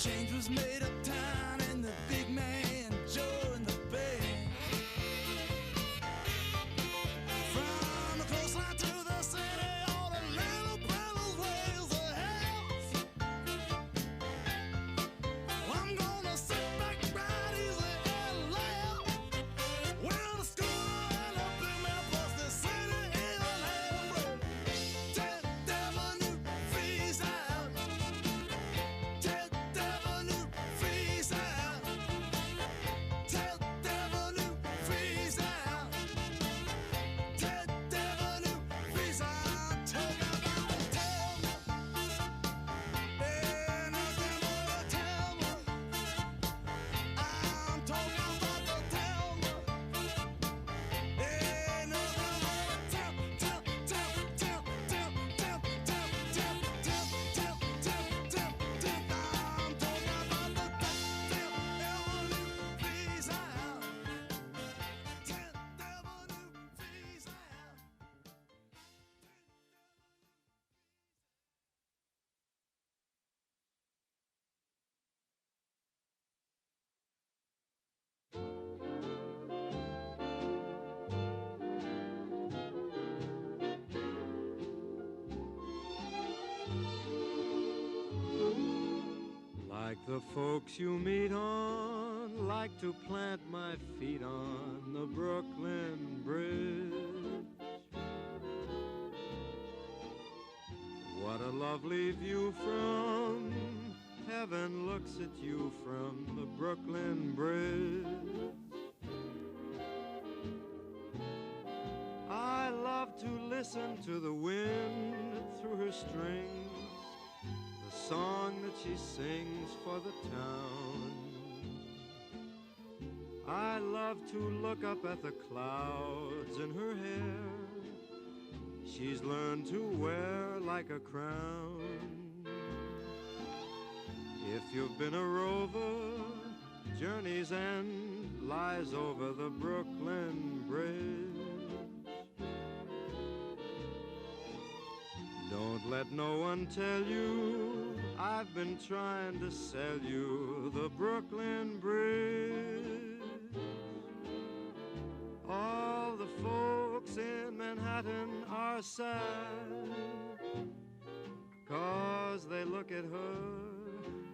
Change was made uptown and the big man joined the band. From the coastline to the city, all the little brothers raise their hands. I'm gonna sit back right easy and laugh. Well, the schooner and the big man plus the city is an airplane. 10th Avenue freeze out. 10th Avenue freeze out. 10th Avenue freeze out. 10th Avenue freeze out. Talk about Thelma. Ain't nothing but a Thelma. I'm talking about the Thelma. Ain't nothing but a Like the folks you meet on, like to plant my feet on the Brooklyn Bridge. What a lovely view from heaven looks at you from the Brooklyn Bridge. I love to listen to the wind through her strings, the song that she sings for the town. I love to look up at the clouds in her hair. She's learned to wear like a crown. If you've been a rover, journey's end lies over the Brooklyn Bridge. Don't let no one tell you I've been trying to sell you the Brooklyn Bridge. All the folks in Manhattan are sad, 'cause they look at her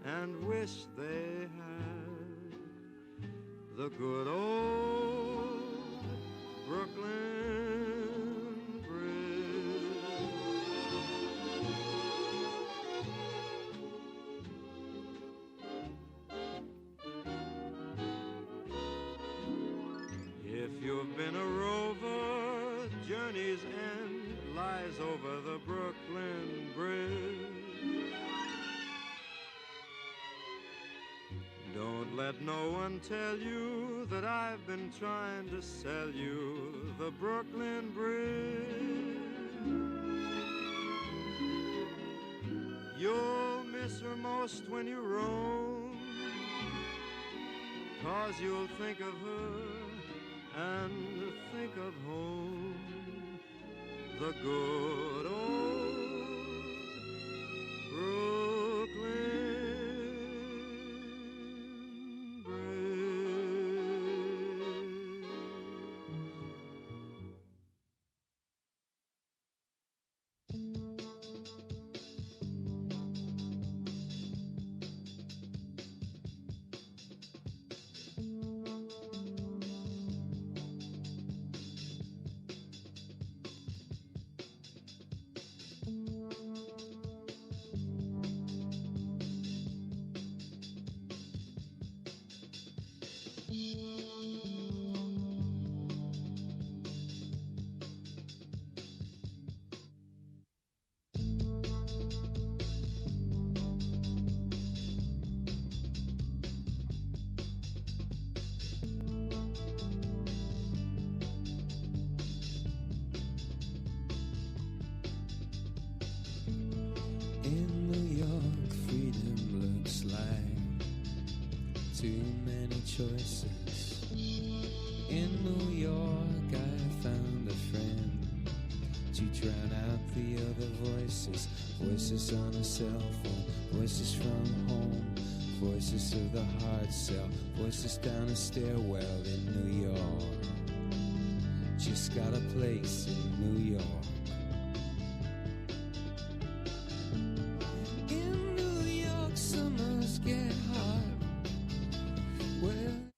and wish they had the good old Brooklyn Bridge. If you've been a rover, journey's end lies over the Brooklyn Bridge. Don't let no one tell you that I've been trying to sell you the Brooklyn Bridge. You'll miss her most when you roam, 'cause you'll think of her and think of home, the good old Brooklyn Bridge. In New York, freedom looks like too many choices. In New York, I found a friend to drown out the other voices. Voices on a cell phone, voices from home, Voices of the hard sell, voices down a stairwell in New York. Just got a place in New York. In New York, summers get hot. Well,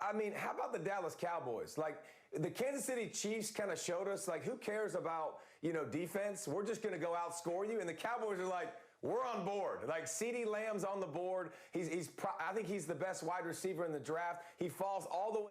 I mean, how about the Dallas Cowboys? Like, the Kansas City Chiefs kind of showed us, like, who cares about, defense? We're just going to go outscore you. And the Cowboys are like, we're on board. Like, CeeDee Lamb's on the board. I think he's the best wide receiver in the draft. He falls all the way.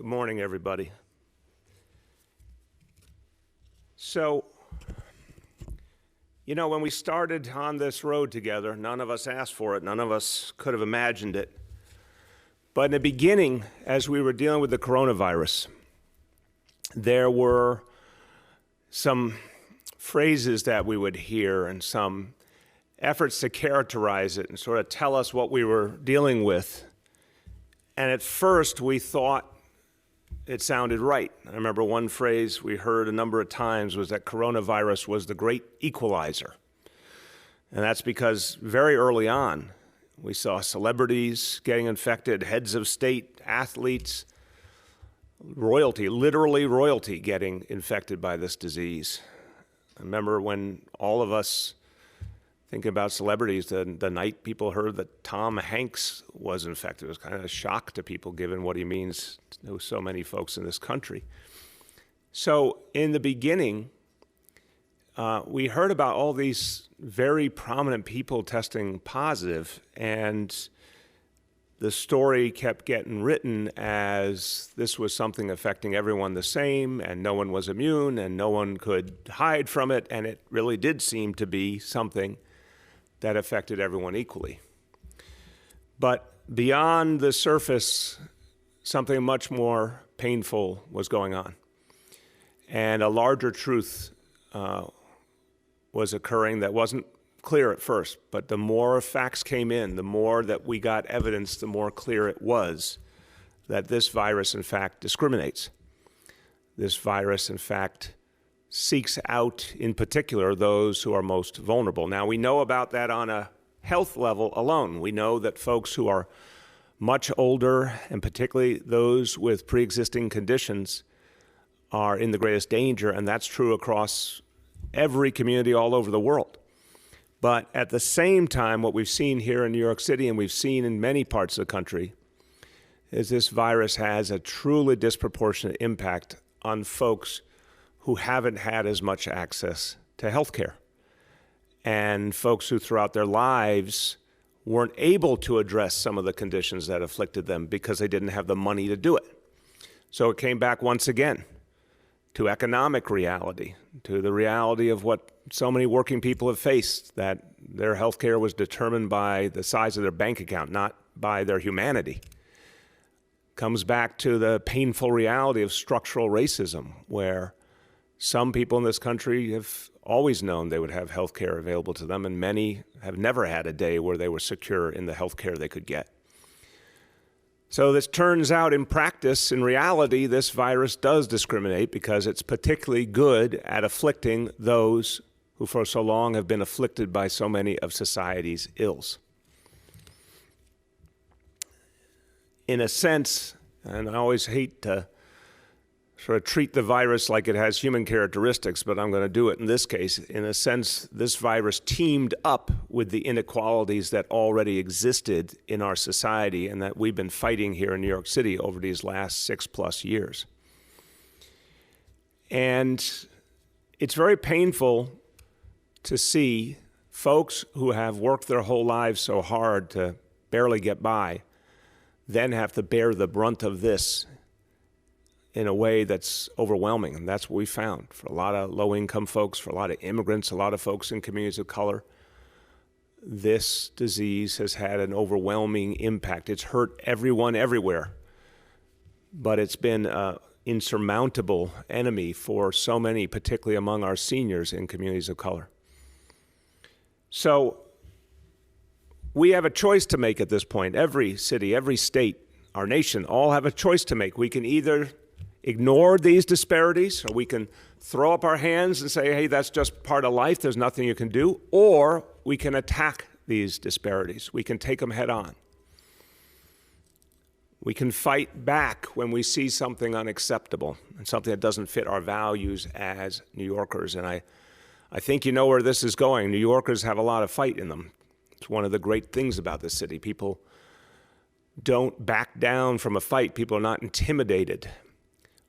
Good morning, everybody. So, you know, when we started on this road together, none of us asked for it, none of us could have imagined it. But in the beginning, as we were dealing with the coronavirus, there were some phrases that we would hear and some efforts to characterize it and sort of tell us what we were dealing with. And at first, we thought it sounded right. I remember one phrase we heard a number of times was that coronavirus was the great equalizer. And that's because very early on, we saw celebrities getting infected, heads of state, athletes, royalty, literally royalty getting infected by this disease. I remember when all of us, thinking about celebrities, the night people heard that Tom Hanks was infected, it was kind of a shock to people given what he means to so many folks in this country. So in the beginning, we heard about all these very prominent people testing positive, and the story kept getting written as this was something affecting everyone the same, and no one was immune, and no one could hide from it, and it really did seem to be something that affected everyone equally. But beyond the surface, something much more painful was going on. And a larger truth was occurring that wasn't clear at first, but the more facts came in, the more that we got evidence, the more clear it was that this virus, in fact, discriminates. This virus, in fact, seeks out, in particular, those who are most vulnerable. Now, we know about that on a health level alone. We know that folks who are much older, and particularly those with pre-existing conditions, are in the greatest danger, and that's true across every community all over the world. But at the same time, what we've seen here in New York City, and we've seen in many parts of the country, is this virus has a truly disproportionate impact on folks who haven't had as much access to health care, and folks who throughout their lives weren't able to address some of the conditions that afflicted them because they didn't have the money to do it. So it came back once again to economic reality, to the reality of what so many working people have faced, that their health care was determined by the size of their bank account, not by their humanity. Comes back to the painful reality of structural racism, where some people in this country have always known they would have health care available to them, and many have never had a day where they were secure in the health care they could get. So this turns out in practice, in reality, this virus does discriminate because it's particularly good at afflicting those who for so long have been afflicted by so many of society's ills. In a sense, and I always hate to sort of treat the virus like it has human characteristics, but I'm going to do it in this case. In a sense, this virus teamed up with the inequalities that already existed in our society and that we've been fighting here in New York City over these last 6+ years. And it's very painful to see folks who have worked their whole lives so hard to barely get by then have to bear the brunt of this in a way that's overwhelming. And that's what we found for a lot of low-income folks, for a lot of immigrants, a lot of folks in communities of color. This disease has had an overwhelming impact. It's hurt everyone everywhere, but it's been an insurmountable enemy for so many, particularly among our seniors in communities of color. So we have a choice to make at this point. Every city, every state, our nation, all have a choice to make. We can either ignore these disparities, or we can throw up our hands and say, hey, that's just part of life, there's nothing you can do, or we can attack these disparities. We can take them head on. We can fight back when we see something unacceptable and something that doesn't fit our values as New Yorkers. And I think you know where this is going. New Yorkers have a lot of fight in them. It's one of the great things about this city. People don't back down from a fight. People are not intimidated.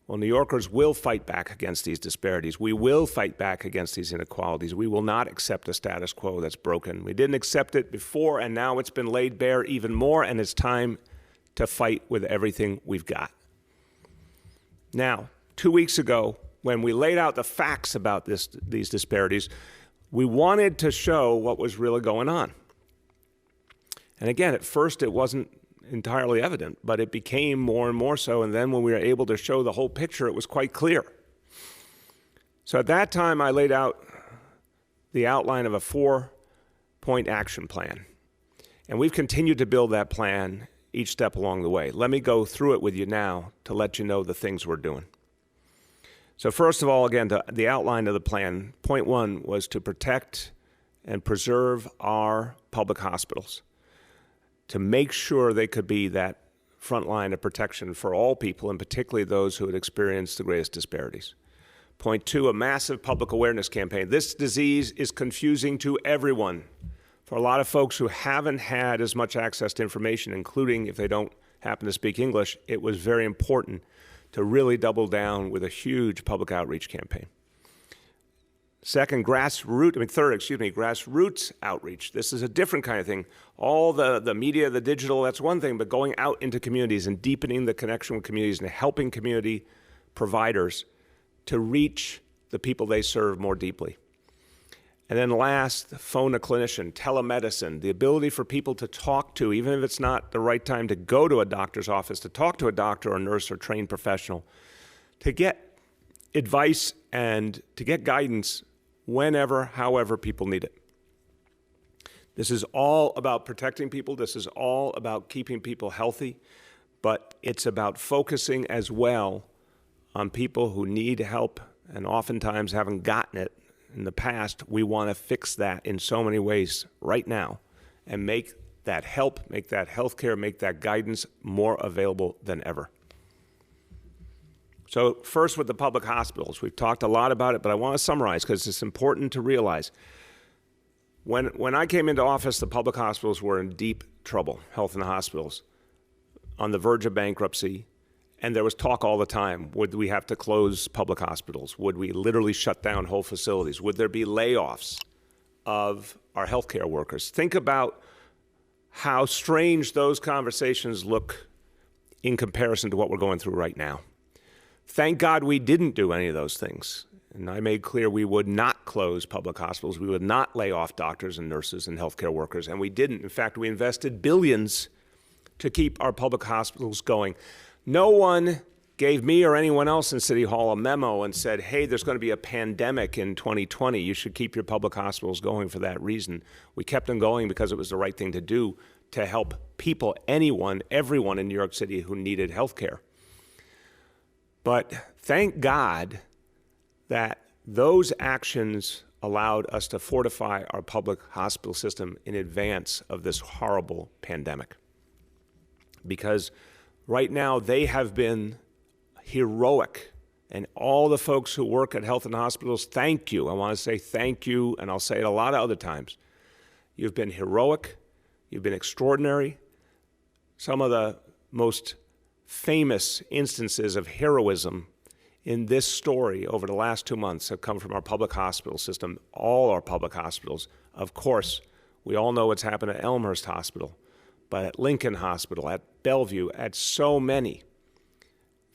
Well, New Yorkers will fight back against these disparities. We will fight back against these inequalities. We will not accept a status quo that's broken. We didn't accept it before, and now it's been laid bare even more, and it's time to fight with everything we've got. Now, 2 weeks ago, when we laid out the facts about these disparities, we wanted to show what was really going on. And again, at first it wasn't entirely evident, but it became more and more so. And then when we were able to show the whole picture, it was quite clear. So at that time, I laid out the outline of a 4-point action plan. And we've continued to build that plan each step along the way. Let me go through it with you now to let you know the things we're doing. So first of all, again, the outline of the plan. Point 1 was to protect and preserve our public hospitals, to make sure they could be that front line of protection for all people, and particularly those who had experienced the greatest disparities. Point 2, a massive public awareness campaign. This disease is confusing to everyone. For a lot of folks who haven't had as much access to information, including if they don't happen to speak English, it was very important to really double down with a huge public outreach campaign. Third, grassroots outreach. This is a different kind of thing. All the media, the digital, that's one thing, but going out into communities and deepening the connection with communities and helping community providers to reach the people they serve more deeply. And then last, phone a clinician, telemedicine, the ability for people to talk to, even if it's not the right time to go to a doctor's office, to talk to a doctor or nurse or trained professional, to get advice and to get guidance whenever, however people need it. This is all about protecting people. This is all about keeping people healthy, but it's about focusing as well on people who need help and oftentimes haven't gotten it in the past. We want to fix that in so many ways right now and make that help, make that healthcare, make that guidance more available than ever. So first with the public hospitals, we've talked a lot about it, but I want to summarize because it's important to realize. When I came into office, the public hospitals were in deep trouble, health and hospitals, on the verge of bankruptcy, and there was talk all the time. Would we have to close public hospitals? Would we literally shut down whole facilities? Would there be layoffs of our healthcare workers? Think about how strange those conversations look in comparison to what we're going through right now. Thank God we didn't do any of those things. And I made clear we would not close public hospitals. We would not lay off doctors and nurses and healthcare workers, and we didn't. In fact, we invested billions to keep our public hospitals going. No one gave me or anyone else in City Hall a memo and said, hey, there's going to be a pandemic in 2020. You should keep your public hospitals going for that reason. We kept them going because it was the right thing to do to help people, anyone, everyone in New York City who needed health care. But thank God that those actions allowed us to fortify our public hospital system in advance of this horrible pandemic. Because right now they have been heroic. And all the folks who work at health and hospitals, thank you. I want to say thank you, and I'll say it a lot of other times. You've been heroic. You've been extraordinary. Some of the most famous instances of heroism in this story over the last 2 months have come from our public hospital system, all our public hospitals. Of course, we all know what's happened at Elmhurst Hospital, but at Lincoln Hospital, at Bellevue, at so many,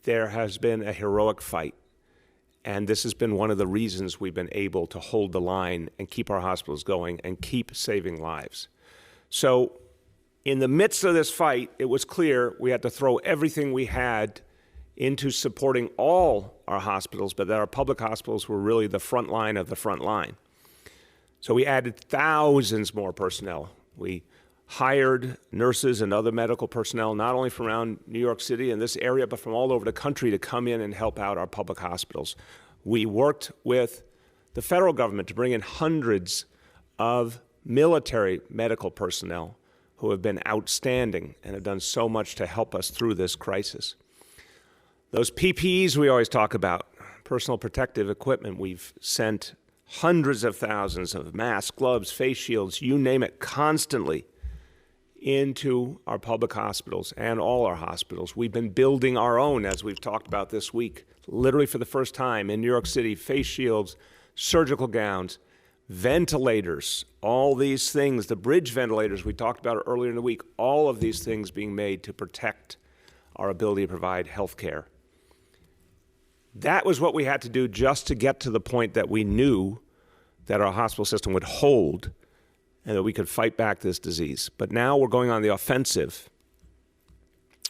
there has been a heroic fight. And this has been one of the reasons we've been able to hold the line and keep our hospitals going and keep saving lives. So in the midst of this fight, it was clear we had to throw everything we had into supporting all our hospitals, but that our public hospitals were really the front line of the front line. So we added thousands more personnel. We hired nurses and other medical personnel, not only from around New York City and this area, but from all over the country to come in and help out our public hospitals. We worked with the federal government to bring in hundreds of military medical personnel who have been outstanding and have done so much to help us through this crisis. Those PPEs we always talk about, personal protective equipment, we've sent hundreds of thousands of masks, gloves, face shields, you name it, constantly into our public hospitals and all our hospitals. We've been building our own, as we've talked about this week, literally for the first time in New York City, face shields, surgical gowns, ventilators, all these things, the bridge ventilators we talked about earlier in the week, all of these things being made to protect our ability to provide health care. That was what we had to do just to get to the point that we knew that our hospital system would hold and that we could fight back this disease. But now we're going on the offensive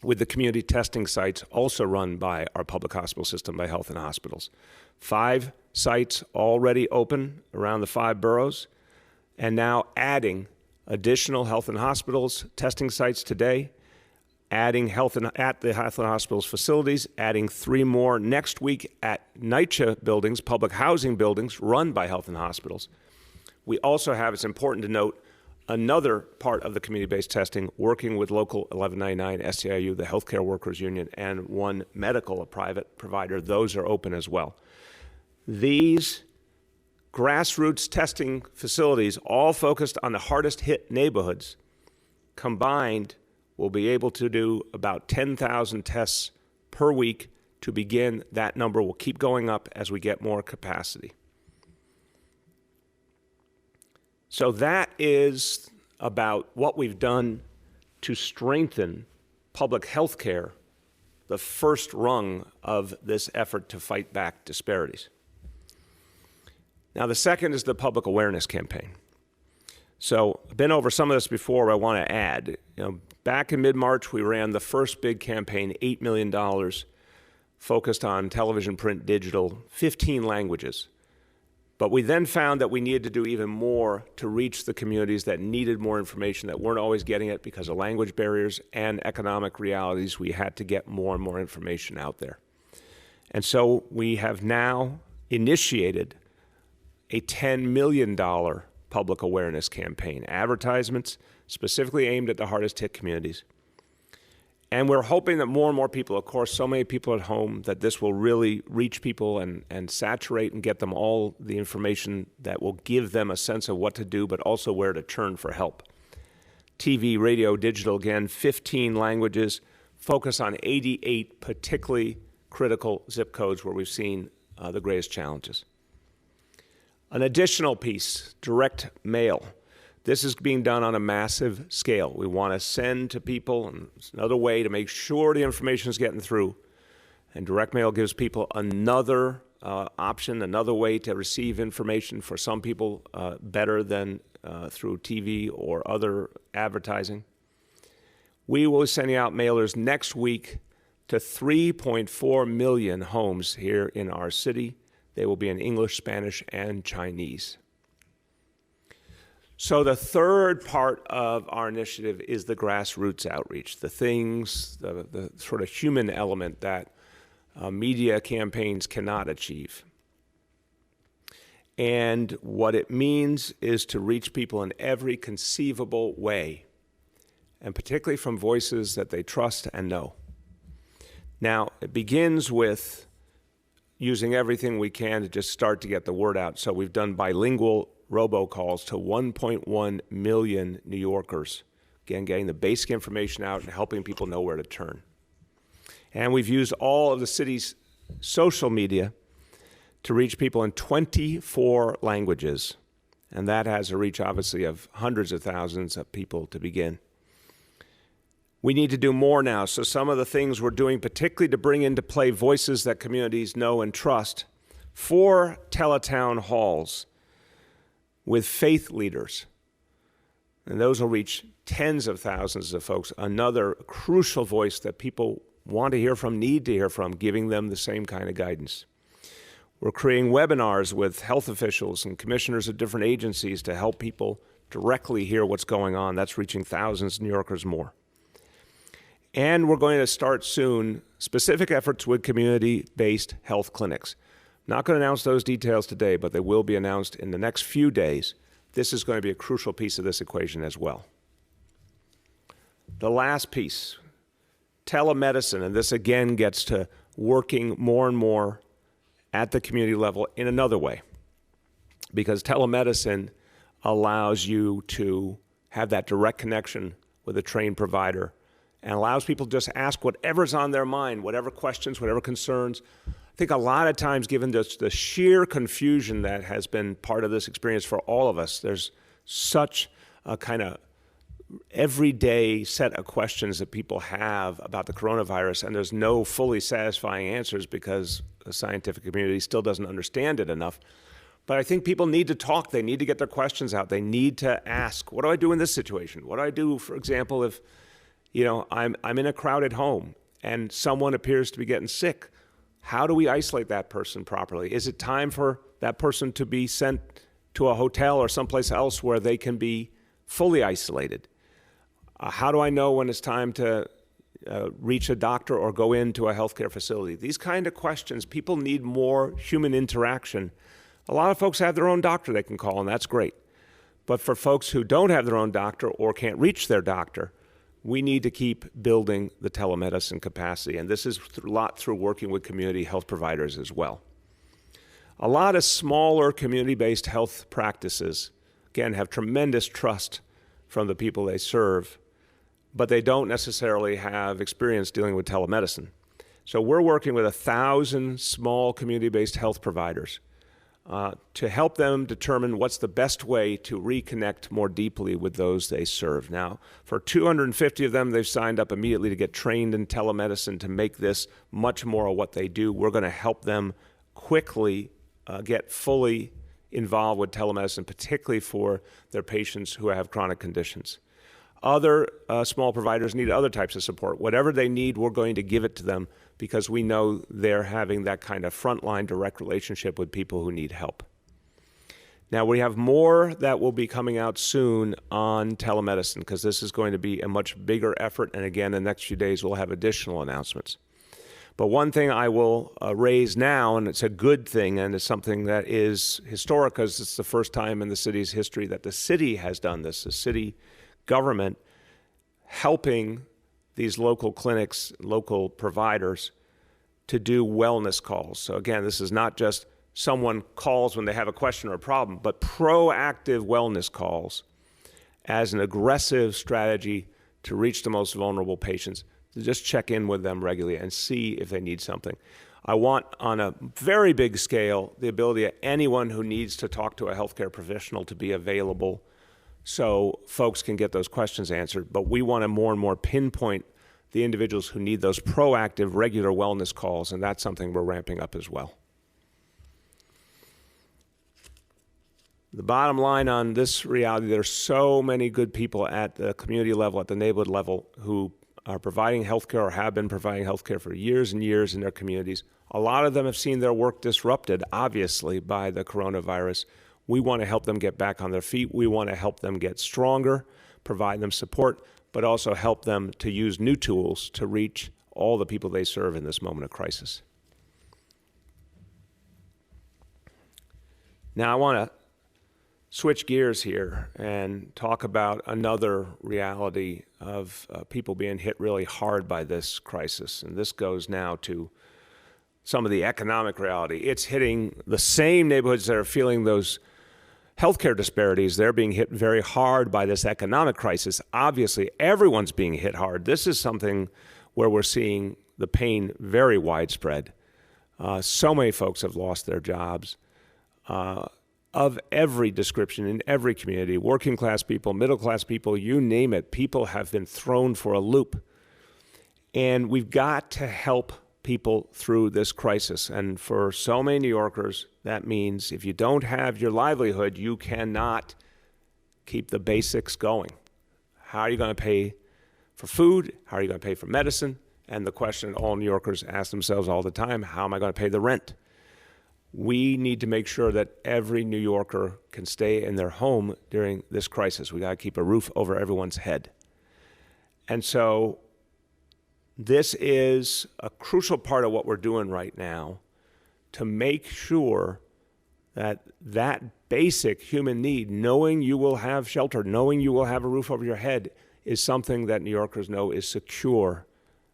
with the community testing sites also run by our public hospital system, by Health and Hospitals. 5 sites already open around the 5 boroughs, and now adding additional Health and Hospitals testing sites today, adding at the Health and Hospitals facilities, adding 3 more next week at NYCHA buildings, public housing buildings run by Health and Hospitals. We also have, it's important to note, another part of the community-based testing working with Local 1199, SEIU, the Healthcare Workers Union, and One Medical, a private provider. Those are open as well. These grassroots testing facilities, all focused on the hardest hit neighborhoods, combined will be able to do about 10,000 tests per week to begin. That number will keep going up as we get more capacity. So that is about what we've done to strengthen public health care, the first rung of this effort to fight back disparities. Now, the second is the public awareness campaign. So I've been over some of this before, but I want to add, back in mid-March, we ran the first big campaign, $8 million, focused on television, print, digital, 15 languages. But we then found that we needed to do even more to reach the communities that needed more information, that weren't always getting it because of language barriers and economic realities. We had to get more and more information out there. And so we have now initiated a $10 million public awareness campaign, advertisements specifically aimed at the hardest hit communities. And we're hoping that more and more people, of course, so many people at home, that this will really reach people and saturate and get them all the information that will give them a sense of what to do, but also where to turn for help. TV, radio, digital, again, 15 languages, focus on 88 particularly critical zip codes where we've seen the greatest challenges. An additional piece, direct mail. This is being done on a massive scale. We want to send to people, and it's another way to make sure the information is getting through. And direct mail gives people another option, another way to receive information, for some people better than through TV or other advertising. We will be sending out mailers next week to 3.4 million homes here in our city. They will be in English, Spanish, and Chinese. So the third part of our initiative is the grassroots outreach, the things, the sort of human element that media campaigns cannot achieve. And what it means is to reach people in every conceivable way, and particularly from voices that they trust and know. Now, it begins with using everything we can to just start to get the word out. So we've done bilingual robocalls to 1.1 million New Yorkers, again, getting the basic information out and helping people know where to turn. And we've used all of the city's social media to reach people in 24 languages. And that has a reach, obviously, of hundreds of thousands of people to begin. We need to do more now. So some of the things we're doing, particularly to bring into play voices that communities know and trust, 4 teletown halls with faith leaders. And those will reach tens of thousands of folks. Another crucial voice that people want to hear from, need to hear from, giving them the same kind of guidance. We're creating webinars with health officials and commissioners of different agencies to help people directly hear what's going on. That's reaching thousands of New Yorkers more. And we're going to start soon specific efforts with community-based health clinics. Not going to announce those details today, but they will be announced in the next few days. This is going to be a crucial piece of this equation as well. The last piece, telemedicine, and this again gets to working more and more at the community level in another way, because telemedicine allows you to have that direct connection with a trained provider and allows people to just ask whatever's on their mind, whatever questions, whatever concerns. I think a lot of times, given just the sheer confusion that has been part of this experience for all of us, there's such a kind of everyday set of questions that people have about the coronavirus, and there's no fully satisfying answers because the scientific community still doesn't understand it enough. But I think people need to talk. They need to get their questions out. They need to ask, what do I do in this situation? What do I do, for example, if I'm in a crowded home and someone appears to be getting sick? How do we isolate that person properly? Is it time for that person to be sent to a hotel or someplace else where they can be fully isolated? How do I know when it's time to reach a doctor or go into a healthcare facility? These kind of questions, people need more human interaction. A lot of folks have their own doctor they can call, and that's great. But for folks who don't have their own doctor or can't reach their doctor, we need to keep building the telemedicine capacity. And this is a lot through working with community health providers as well. A lot of smaller community-based health practices, again, have tremendous trust from the people they serve, but they don't necessarily have experience dealing with telemedicine. So we're working with 1,000 small community-based health providers to help them determine what's the best way to reconnect more deeply with those they serve. Now, for 250 of them, they've signed up immediately to get trained in telemedicine to make this much more of what they do. We're going to help them quickly get fully involved with telemedicine, particularly for their patients who have chronic conditions. Other small providers need other types of support. Whatever they need, we're going to give it to them because we know they're having that kind of frontline direct relationship with people who need help. Now, we have more that will be coming out soon on telemedicine because this is going to be a much bigger effort. And again, in the next few days, we'll have additional announcements. But one thing I will raise now, and it's a good thing, and it's something that is historic because it's the first time in the city's history that the city has done this, the city government helping these local clinics, local providers to do wellness calls. So again, this is not just someone calls when they have a question or a problem, but proactive wellness calls as an aggressive strategy to reach the most vulnerable patients, to just check in with them regularly and see if they need something. I want, on a very big scale, the ability of anyone who needs to talk to a healthcare professional to be available so folks can get those questions answered. But we want to more and more pinpoint the individuals who need those proactive, regular wellness calls, and that's something we're ramping up as well. The bottom line on this reality, there are so many good people at the community level, at the neighborhood level, who are providing healthcare or have been providing healthcare for years and years in their communities. A lot of them have seen their work disrupted, obviously, by the coronavirus. We want to help them get back on their feet. We want to help them get stronger, provide them support, but also help them to use new tools to reach all the people they serve in this moment of crisis. Now, I want to switch gears here and talk about another reality of people being hit really hard by this crisis. And this goes now to some of the economic reality. It's hitting the same neighborhoods that are feeling those healthcare disparities. They're being hit very hard by this economic crisis. Obviously, everyone's being hit hard. This is something where we're seeing the pain very widespread. So many folks have lost their jobs of every description in every community, working class people, middle class people, you name it. People have been thrown for a loop. And we've got to help people through this crisis. And for so many New Yorkers, that means if you don't have your livelihood, you cannot keep the basics going. How are you going to pay for food? How are you going to pay for medicine? And the question all New Yorkers ask themselves all the time, how am I going to pay the rent? We need to make sure that every New Yorker can stay in their home during this crisis. We got to keep a roof over everyone's head. And so this is a crucial part of what we're doing right now to make sure that that basic human need, knowing you will have shelter, knowing you will have a roof over your head, is something that New Yorkers know is secure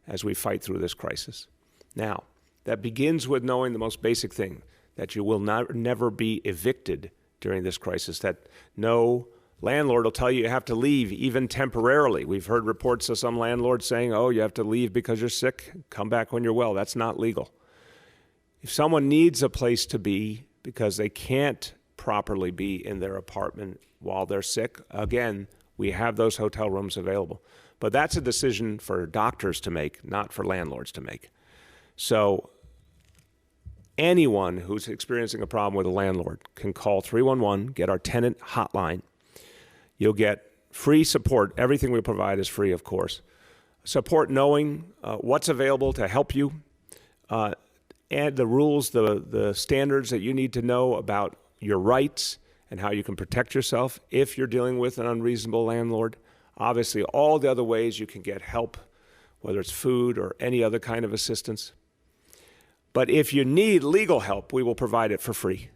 as we fight through this crisis. Now, that begins with knowing the most basic thing, that you will never be evicted during this crisis, that no landlord will tell you you have to leave, even temporarily. We've heard reports of some landlords saying, oh, you have to leave because you're sick, come back when you're well. That's not legal. If someone needs a place to be because they can't properly be in their apartment while they're sick, again, we have those hotel rooms available. But that's a decision for doctors to make, not for landlords to make. So anyone who's experiencing a problem with a landlord can call 311, get our tenant hotline. You'll get free support. Everything we provide is free, of course. Support knowing what's available to help you, and the rules, the standards that you need to know about your rights and how you can protect yourself if you're dealing with an unreasonable landlord. Obviously, all the other ways you can get help, whether it's food or any other kind of assistance. But if you need legal help, we will provide it for free.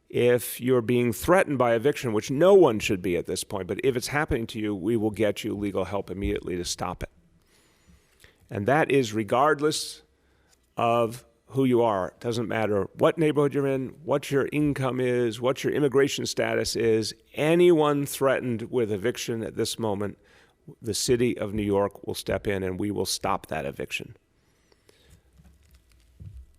If you're being threatened by eviction, which no one should be at this point, but if it's happening to you, we will get you legal help immediately to stop it. And that is regardless of who you are. It doesn't matter what neighborhood you're in, what your income is, what your immigration status is. Anyone threatened with eviction at this moment, the city of New York will step in and we will stop that eviction.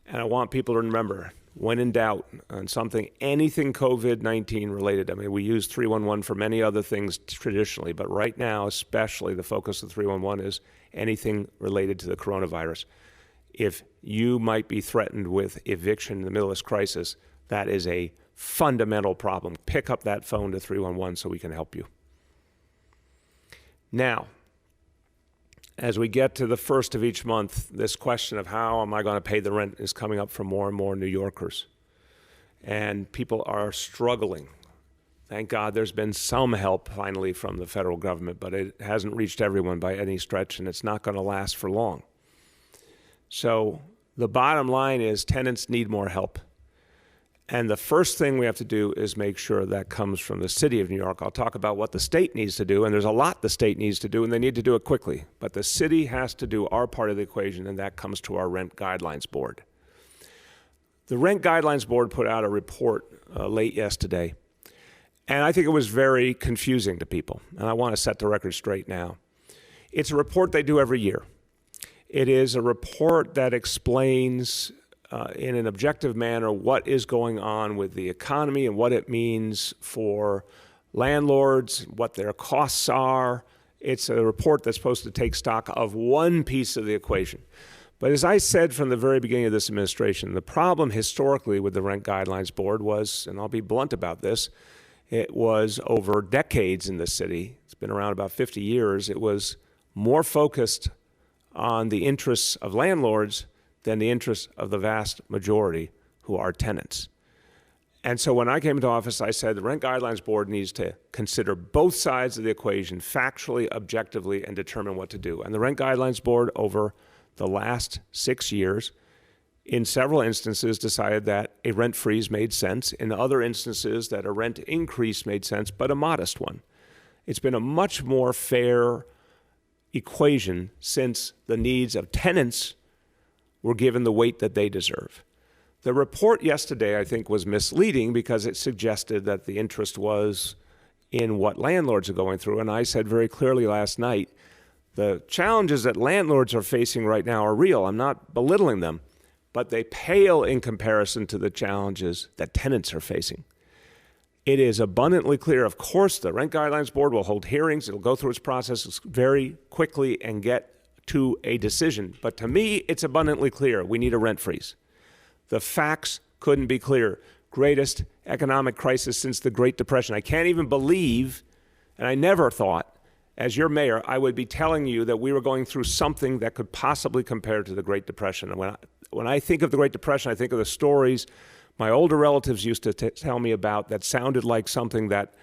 And I want people to remember, when in doubt on something, anything COVID-19 related, I mean, we use 311 for many other things traditionally, but right now, especially the focus of 311 is anything related to the coronavirus. If you might be threatened with eviction in the middle of this crisis, that is a fundamental problem. Pick up that phone to 311 so we can help you. Now, as we get to the first of each month, this question of how am I going to pay the rent is coming up for more and more New Yorkers. And people are struggling. Thank God there's been some help finally from the federal government, but it hasn't reached everyone by any stretch, and it's not going to last for long. So the bottom line is tenants need more help. And the first thing we have to do is make sure that comes from the city of New York. I'll talk about what the state needs to do, and there's a lot the state needs to do, and they need to do it quickly. But the city has to do our part of the equation, and that comes to our Rent Guidelines Board. The Rent Guidelines Board put out a report late yesterday, and I think it was very confusing to people, and I want to set the record straight now. It's a report they do every year. It is a report that explains in an objective manner what is going on with the economy and what it means for landlords, what their costs are. It's a report that's supposed to take stock of one piece of the equation. But as I said from the very beginning of this administration, the problem historically with the Rent Guidelines Board was, and I'll be blunt about this, it was over decades in the city. It's been around about 50 years. It was more focused on the interests of landlords than the interests of the vast majority who are tenants. And so when I came into office, I said the Rent Guidelines Board needs to consider both sides of the equation factually, objectively, and determine what to do. And the Rent Guidelines Board over the last 6 years, in several instances, decided that a rent freeze made sense. In other instances, that a rent increase made sense, but a modest one. It's been a much more fair equation since the needs of tenants were given the weight that they deserve. The report yesterday, I think, was misleading because it suggested that the interest was in what landlords are going through. And I said very clearly last night, the challenges that landlords are facing right now are real. I'm not belittling them, but they pale in comparison to the challenges that tenants are facing. It is abundantly clear, of course, the Rent Guidelines Board will hold hearings. It'll go through its process very quickly and get to a decision. But to me, it's abundantly clear we need a rent freeze. The facts couldn't be clearer. Greatest economic crisis since the Great Depression. I can't even believe, and I never thought, as your mayor, I would be telling you that we were going through something that could possibly compare to the Great Depression. And when I think of the Great Depression, I think of the stories my older relatives used to tell me about that sounded like something that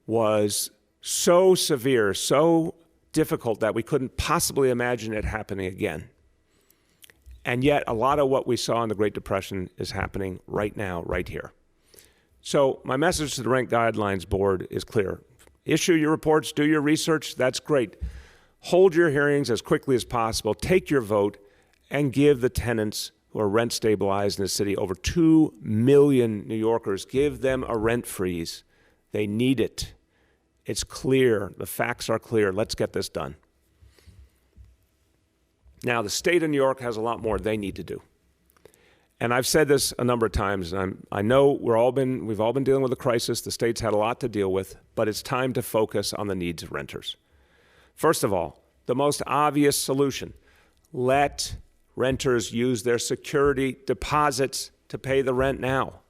was so severe, so difficult that we couldn't possibly imagine it happening again. And yet, a lot of what we saw in the Great Depression is happening right now, right here. So my message to the Rent Guidelines Board is clear. Issue your reports, do your research, that's great. Hold your hearings as quickly as possible, take your vote, and give the tenants who are rent stabilized in the city, over 2 million New Yorkers, give them a rent freeze. They need it. It's clear. The facts are clear. Let's get this done. Now, the state of New York has a lot more they need to do. And I've said this a number of times, and I know we've all been dealing with a crisis. The state's had a lot to deal with, but it's time to focus on the needs of renters. First of all, the most obvious solution, let renters use their security deposits to pay the rent now.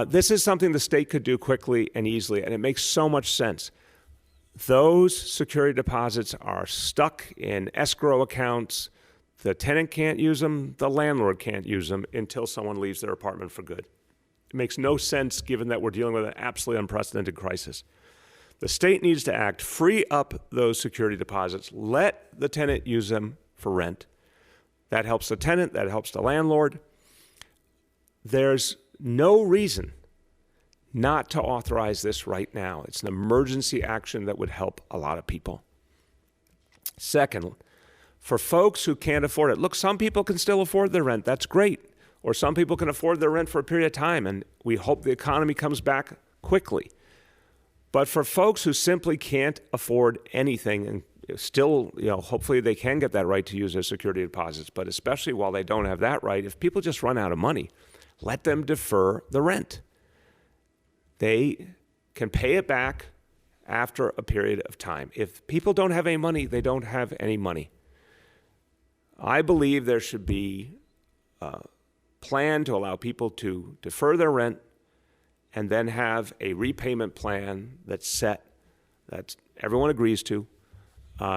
This is something the state could do quickly and easily, and it makes so much sense. Those security deposits are stuck in escrow accounts. The tenant can't use them, the landlord can't use them until someone leaves their apartment for good. It makes no sense given that we're dealing with an absolutely unprecedented crisis. The state needs to act, free up those security deposits, let the tenant use them for rent. That helps the tenant, that helps the landlord. There's no reason not to authorize this right now. It's an emergency action that would help a lot of people. Second, for folks who can't afford it, look, some people can still afford their rent. That's great. Or some people can afford their rent for a period of time, and we hope the economy comes back quickly. But for folks who simply can't afford anything, and still, hopefully they can get that right to use their security deposits, but especially while they don't have that right, if people just run out of money, let them defer the rent. They can pay it back after a period of time. If people don't have any money, they don't have any money. I believe there should be a plan to allow people to defer their rent and then have a repayment plan that's set, that everyone agrees to,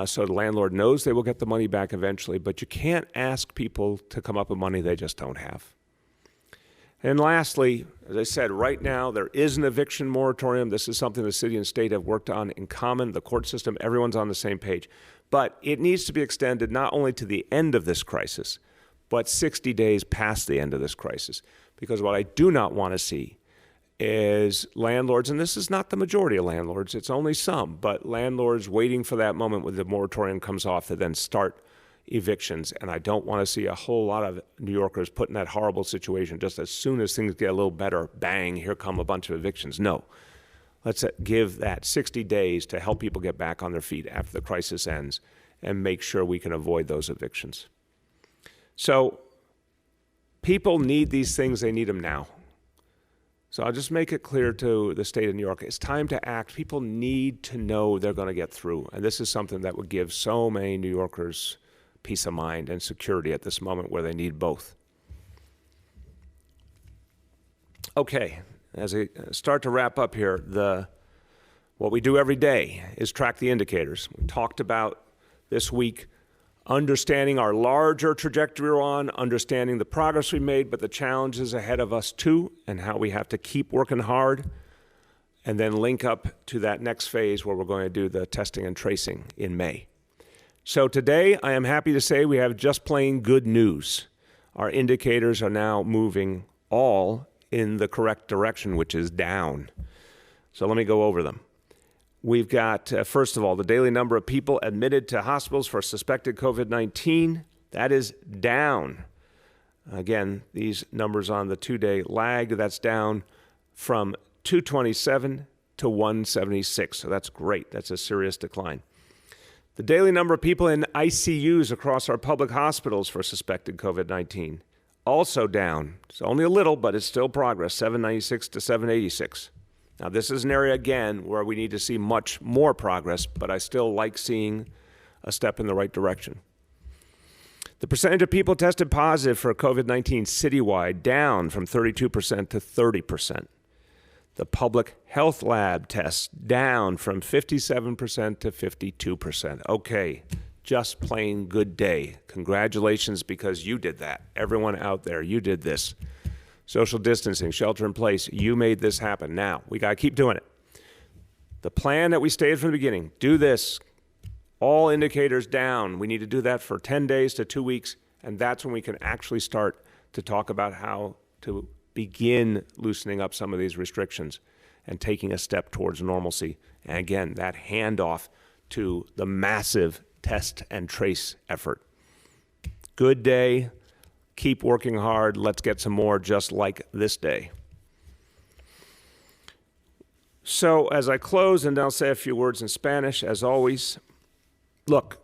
so the landlord knows they will get the money back eventually, but you can't ask people to come up with money they just don't have. And lastly, as I said, right now there is an eviction moratorium. This is something the city and state have worked on in common. The court system, everyone's on the same page. But it needs to be extended not only to the end of this crisis, but 60 days past the end of this crisis. Because what I do not want to see is landlords, and this is not the majority of landlords, it's only some, but landlords waiting for that moment when the moratorium comes off to then start evictions. And I don't want to see a whole lot of New Yorkers put in that horrible situation just as soon as things get a little better, bang, here come a bunch of evictions. No. Let's give that 60 days to help people get back on their feet after the crisis ends and make sure we can avoid those evictions. So people need these things. They need them now. So I'll just make it clear to the state of New York, it's time to act. People need to know they're going to get through. And this is something that would give so many New Yorkers peace of mind and security at this moment where they need both. Okay, as I start to wrap up here, what we do every day is track the indicators. We talked about this week understanding our larger trajectory we're on, understanding the progress we made, but the challenges ahead of us too, and how we have to keep working hard, and then link up to that next phase where we're going to do the testing and tracing in May. So today, I am happy to say we have just plain good news. Our indicators are now moving all in the correct direction, which is down. So let me go over them. We've got, first of all, the daily number of people admitted to hospitals for suspected COVID-19. That is down. Again, these numbers on the 2-day lag, that's down from 227 to 176. So that's great. That's a serious decline. The daily number of people in ICUs across our public hospitals for suspected COVID-19, also down. It's only a little, but it's still progress, 796 to 786. Now, this is an area, again, where we need to see much more progress, but I still like seeing a step in the right direction. The percentage of people tested positive for COVID-19 citywide down from 32% to 30%. The public health lab tests down from 57% to 52%. Okay, just plain good day. Congratulations, because you did that. Everyone out there, you did this. Social distancing, shelter in place, you made this happen. Now, we got to keep doing it. The plan that we stated from the beginning, do this, all indicators down. We need to do that for 10 days to 2 weeks, and that's when we can actually start to talk about how to begin loosening up some of these restrictions and taking a step towards normalcy. And again, that handoff to the massive test and trace effort. Good day. Keep working hard. Let's get some more just like this day. So as I close, and I'll say a few words in Spanish, as always, look,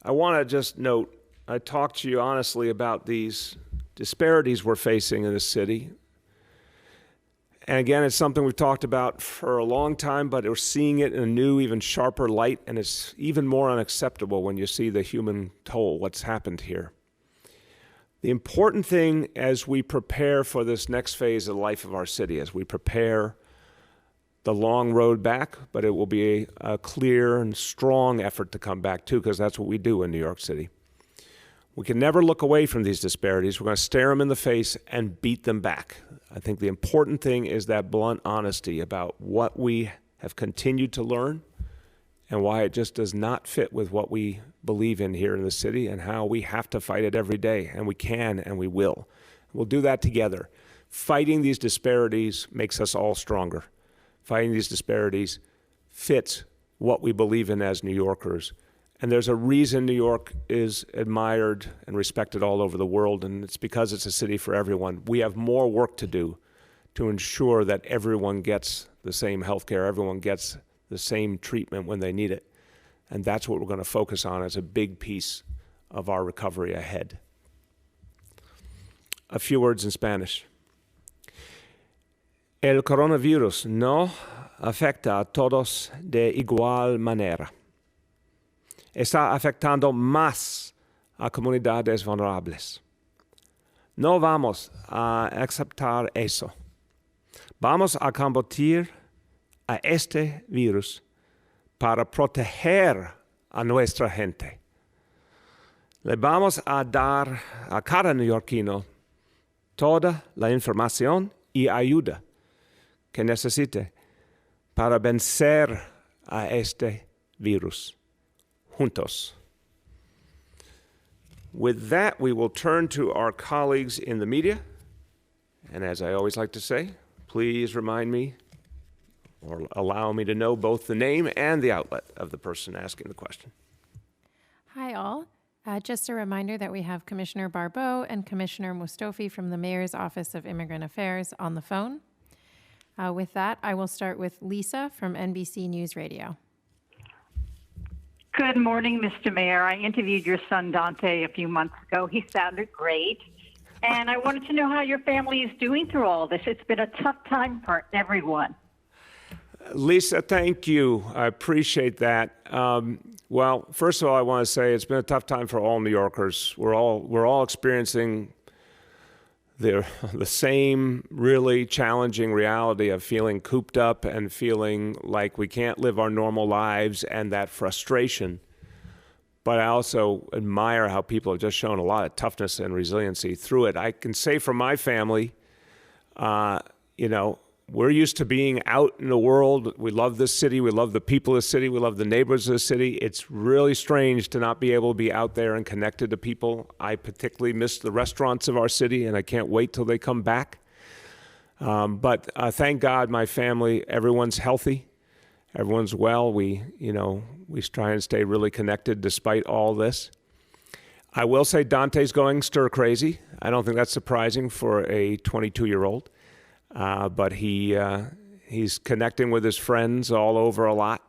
I want to just note, I talked to you honestly about these disparities we're facing in the city. And again, it's something we've talked about for a long time, but we're seeing it in a new, even sharper light, and it's even more unacceptable when you see the human toll, what's happened here. The important thing as we prepare for this next phase of the life of our city, as we prepare the long road back, but it will be a clear and strong effort to come back too, because that's what we do in New York City. We can never look away from these disparities. We're going to stare them in the face and beat them back. I think the important thing is that blunt honesty about what we have continued to learn and why it just does not fit with what we believe in here in the city and how we have to fight it every day, and we can and we will. We'll do that together. Fighting these disparities makes us all stronger. Fighting these disparities fits what we believe in as New Yorkers. And there's a reason New York is admired and respected all over the world, and it's because it's a city for everyone. We have more work to do to ensure that everyone gets the same health care, everyone gets the same treatment when they need it. And that's what we're going to focus on as a big piece of our recovery ahead. A few words in Spanish. El coronavirus no afecta a todos de igual manera. Está afectando más a comunidades vulnerables. No vamos a aceptar eso. Vamos a combatir a este virus para proteger a nuestra gente. Le vamos a dar a cada neoyorquino toda la información y ayuda que necesite para vencer a este virus. Juntos. With that, we will turn to our colleagues in the media. And as I always like to say, please remind me or allow me to know both the name and the outlet of the person asking the question. Hi, all. Just a reminder that we have Commissioner Barbeau and Commissioner Mustofi from the Mayor's Office of Immigrant Affairs on the phone. With that, I will start with Lisa from NBC News Radio. Good morning, Mr. Mayor. I interviewed your son, Dante, a few months ago. He sounded great. And I wanted to know how your family is doing through all this. It's been a tough time for everyone. Lisa, thank you. I appreciate that. Well, first of all, I want to say it's been a tough time for all New Yorkers. We're all experiencing the same really challenging reality of feeling cooped up and feeling like we can't live our normal lives and that frustration. But I also admire how people have just shown a lot of toughness and resiliency through it. I can say for my family, we're used to being out in the world. We love this city. We love the people of the city. We love the neighbors of the city. It's really strange to not be able to be out there and connected to people. I particularly miss the restaurants of our city, and I can't wait till they come back. But thank God, my family, everyone's healthy. Everyone's well. We try and stay really connected despite all this. I will say Dante's going stir crazy. I don't think that's surprising for a 22-year-old. But he's connecting with his friends all over a lot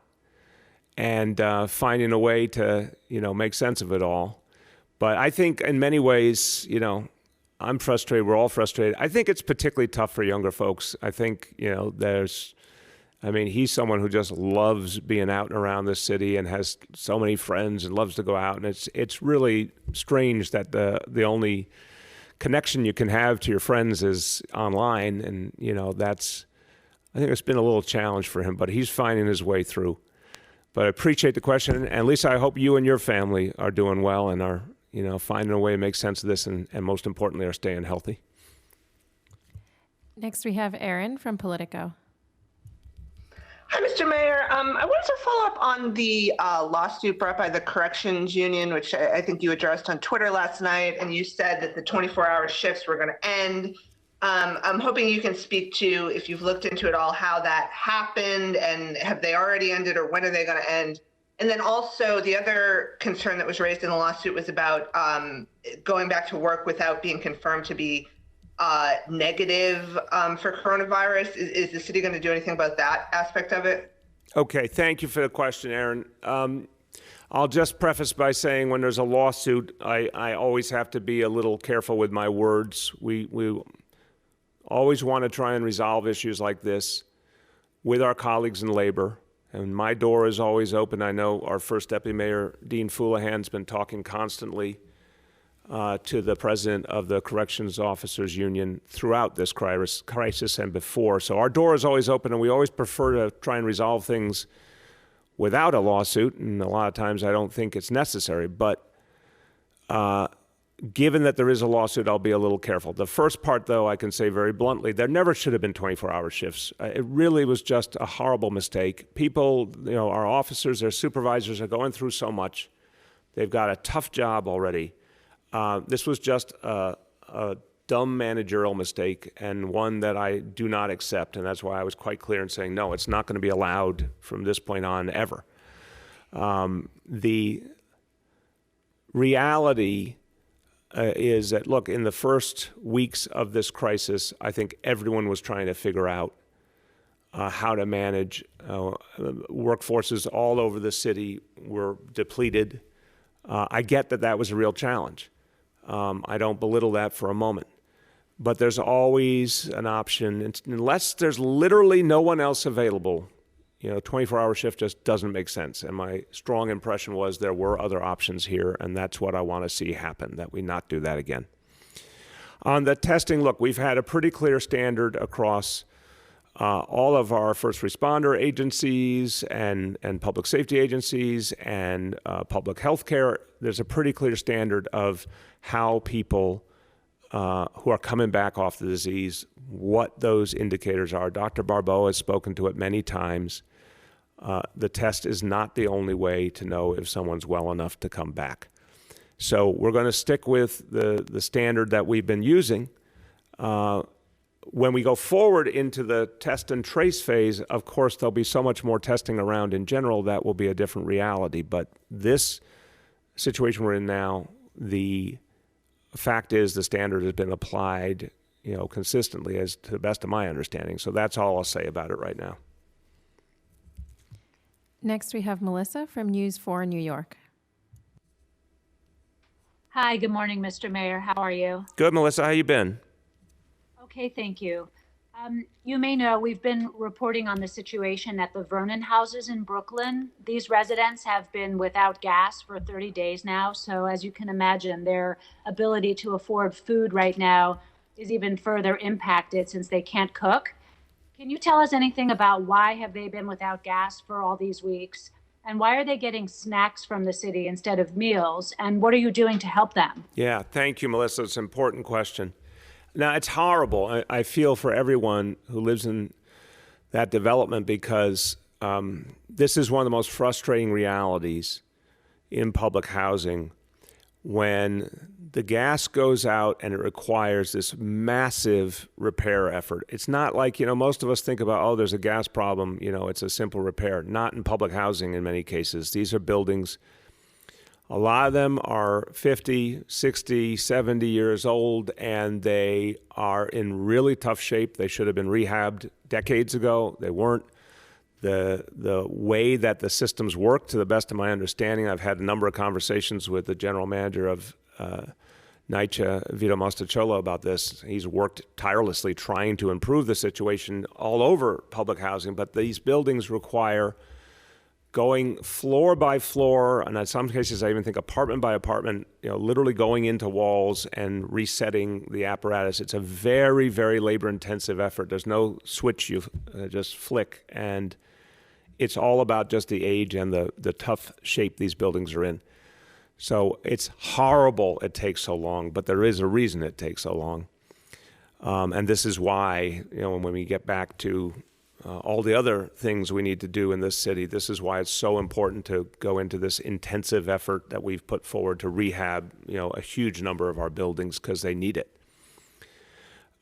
and finding a way to, make sense of it all. But I think in many ways, I'm frustrated. We're all frustrated. I think it's particularly tough for younger folks. I think, he's someone who just loves being out and around this city and has so many friends and loves to go out. And it's really strange that the only connection you can have to your friends is online, and I think it's been a little challenge for him, but he's finding his way through. But I appreciate the question, and Lisa, I hope you and your family are doing well and are finding a way to make sense of this, and most importantly are staying healthy. Next we have Erin from Politico. Hi, Mr. Mayor. I wanted to follow up on the lawsuit brought by the Corrections Union, which I think you addressed on Twitter last night, and you said that the 24-hour shifts were going to end. I'm hoping you can speak to, if you've looked into it all, how that happened, and have they already ended, or when are they going to end? And then also the other concern that was raised in the lawsuit was about going back to work without being confirmed to be negative for coronavirus. Is the city going to do anything about that aspect of it? Okay, thank you for the question, Erin. I'll just preface by saying when there's a lawsuit, I always have to be a little careful with my words. We always want to try and resolve issues like this with our colleagues in labor, and my door is always open. I know our first Deputy Mayor, Dean Foulahan's been talking constantly to the president of the Corrections Officers Union throughout this crisis and before. So our door is always open, and we always prefer to try and resolve things without a lawsuit, and a lot of times I don't think it's necessary. But given that there is a lawsuit, I'll be a little careful. The first part, though, I can say very bluntly, there never should have been 24-hour shifts. It really was just a horrible mistake. People, our officers, their supervisors are going through so much. They've got a tough job already. This was just a dumb managerial mistake, and one that I do not accept, and that's why I was quite clear in saying, no, it's not going to be allowed from this point on ever. The reality is that, look, in the first weeks of this crisis, I think everyone was trying to figure out how to manage. Workforces all over the city were depleted. I get that that was a real challenge. I don't belittle that for a moment. But there's always an option, unless there's literally no one else available. 24-hour shift just doesn't make sense. And my strong impression was there were other options here, and that's what I want to see happen, that we not do that again. On the testing, look, we've had a pretty clear standard across all of our first responder agencies and public safety agencies and public health care. There's a pretty clear standard of how people who are coming back off the disease, what those indicators are. Dr. Barbeau has spoken to it many times. The test is not the only way to know if someone's well enough to come back. So we're going to stick with the standard that we've been using. When we go forward into the test and trace phase, of course, there'll be so much more testing around in general that will be a different reality. But this situation we're in now, the fact is the standard has been applied, consistently, as to the best of my understanding. So that's all I'll say about it right now. Next, we have Melissa from News 4 New York. Hi, good morning, Mr. Mayor. How are you? Good, Melissa. How you been? Okay, thank you. You may know we've been reporting on the situation at the Vernon houses in Brooklyn. These residents have been without gas for 30 days now. So as you can imagine, their ability to afford food right now is even further impacted since they can't cook. Can you tell us anything about why have they been without gas for all these weeks? And why are they getting snacks from the city instead of meals? And what are you doing to help them? Yeah, thank you, Melissa. It's an important question. Now, it's horrible. I feel for everyone who lives in that development because this is one of the most frustrating realities in public housing when the gas goes out and it requires this massive repair effort. It's not like, most of us think about, there's a gas problem, it's a simple repair. Not in public housing in many cases. These are buildings. A lot of them are 50, 60, 70 years old, and they are in really tough shape. They should have been rehabbed decades ago. They weren't. The way that the systems work, to the best of my understanding, I've had a number of conversations with the general manager of NYCHA, Vito Mostacciolo, about this. He's worked tirelessly trying to improve the situation all over public housing, but these buildings require going floor by floor, and in some cases I even think apartment by apartment, literally going into walls and resetting the apparatus. It's a very, very labor-intensive effort. There's no switch you just flick, and it's all about just the age and the tough shape these buildings are in. So it's horrible it takes so long, but there is a reason it takes so long. And this is why, when we get back to all the other things we need to do in this city, this is why it's so important to go into this intensive effort that we've put forward to rehab, a huge number of our buildings because they need it.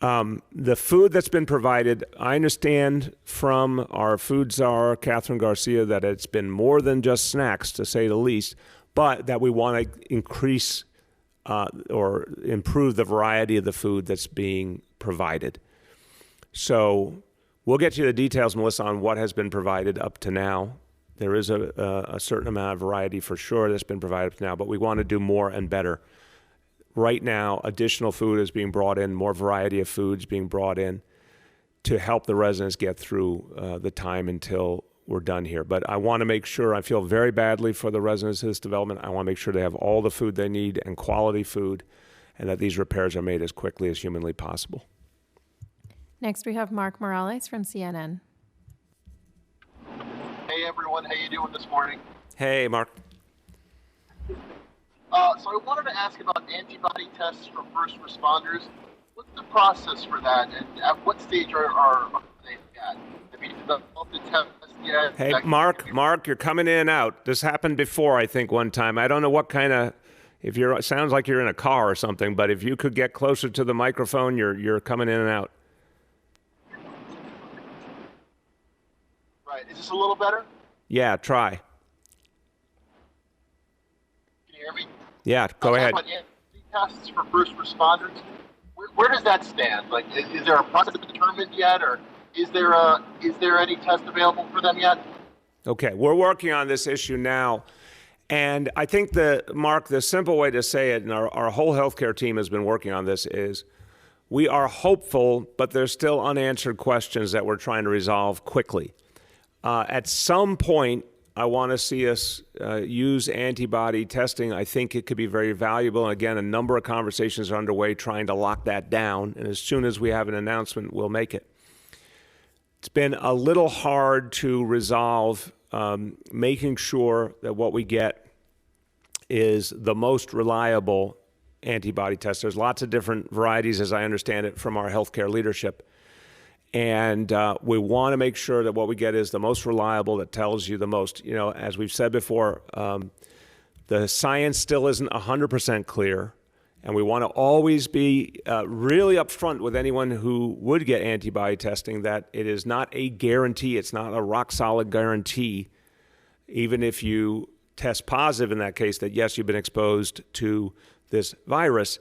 The food that's been provided, I understand from our food czar, Catherine Garcia, that it's been more than just snacks, to say the least, but that we want to increase or improve the variety of the food that's being provided. So we'll get you the details, Melissa, on what has been provided up to now. There is a certain amount of variety for sure that's been provided up to now, but we want to do more and better. Right now, additional food is being brought in, more variety of foods being brought in to help the residents get through the time until we're done here. But I want to make sure, I feel very badly for the residents of this development. I want to make sure they have all the food they need and quality food, and that these repairs are made as quickly as humanly possible. Next, we have Mark Morales from CNN. Hey everyone, how you doing this morning? Hey, Mark. So I wanted to ask about antibody tests for first responders. What's the process for that, and at what stage are they at? Have you developed the test yet? Hey, Mark, you're coming in and out. This happened before, I think, one time. I don't know what kind of, it sounds like you're in a car or something, but if you could get closer to the microphone, you're coming in and out. Right, is this a little better? Yeah, try. Can you hear me? Yeah, go ahead. About antibody tests for first responders. Where does that stand? Like, is there a process determined yet, or is there any test available for them yet? Okay, we're working on this issue now. And I think, Mark, the simple way to say it, and our whole healthcare team has been working on this, is we are hopeful, but there's still unanswered questions that we're trying to resolve quickly. At some point, I want to see us use antibody testing. I think it could be very valuable. And again, a number of conversations are underway trying to lock that down. And as soon as we have an announcement, we'll make it. It's been a little hard to resolve making sure that what we get is the most reliable antibody test. There's lots of different varieties, as I understand it, from our healthcare leadership. And we want to make sure that what we get is the most reliable, that tells you the most. You know, as we've said before, the science still isn't 100% clear. And we want to always be really upfront with anyone who would get antibody testing that it is not a guarantee. It's not a rock-solid guarantee, even if you test positive in that case, that yes, you've been exposed to this virus.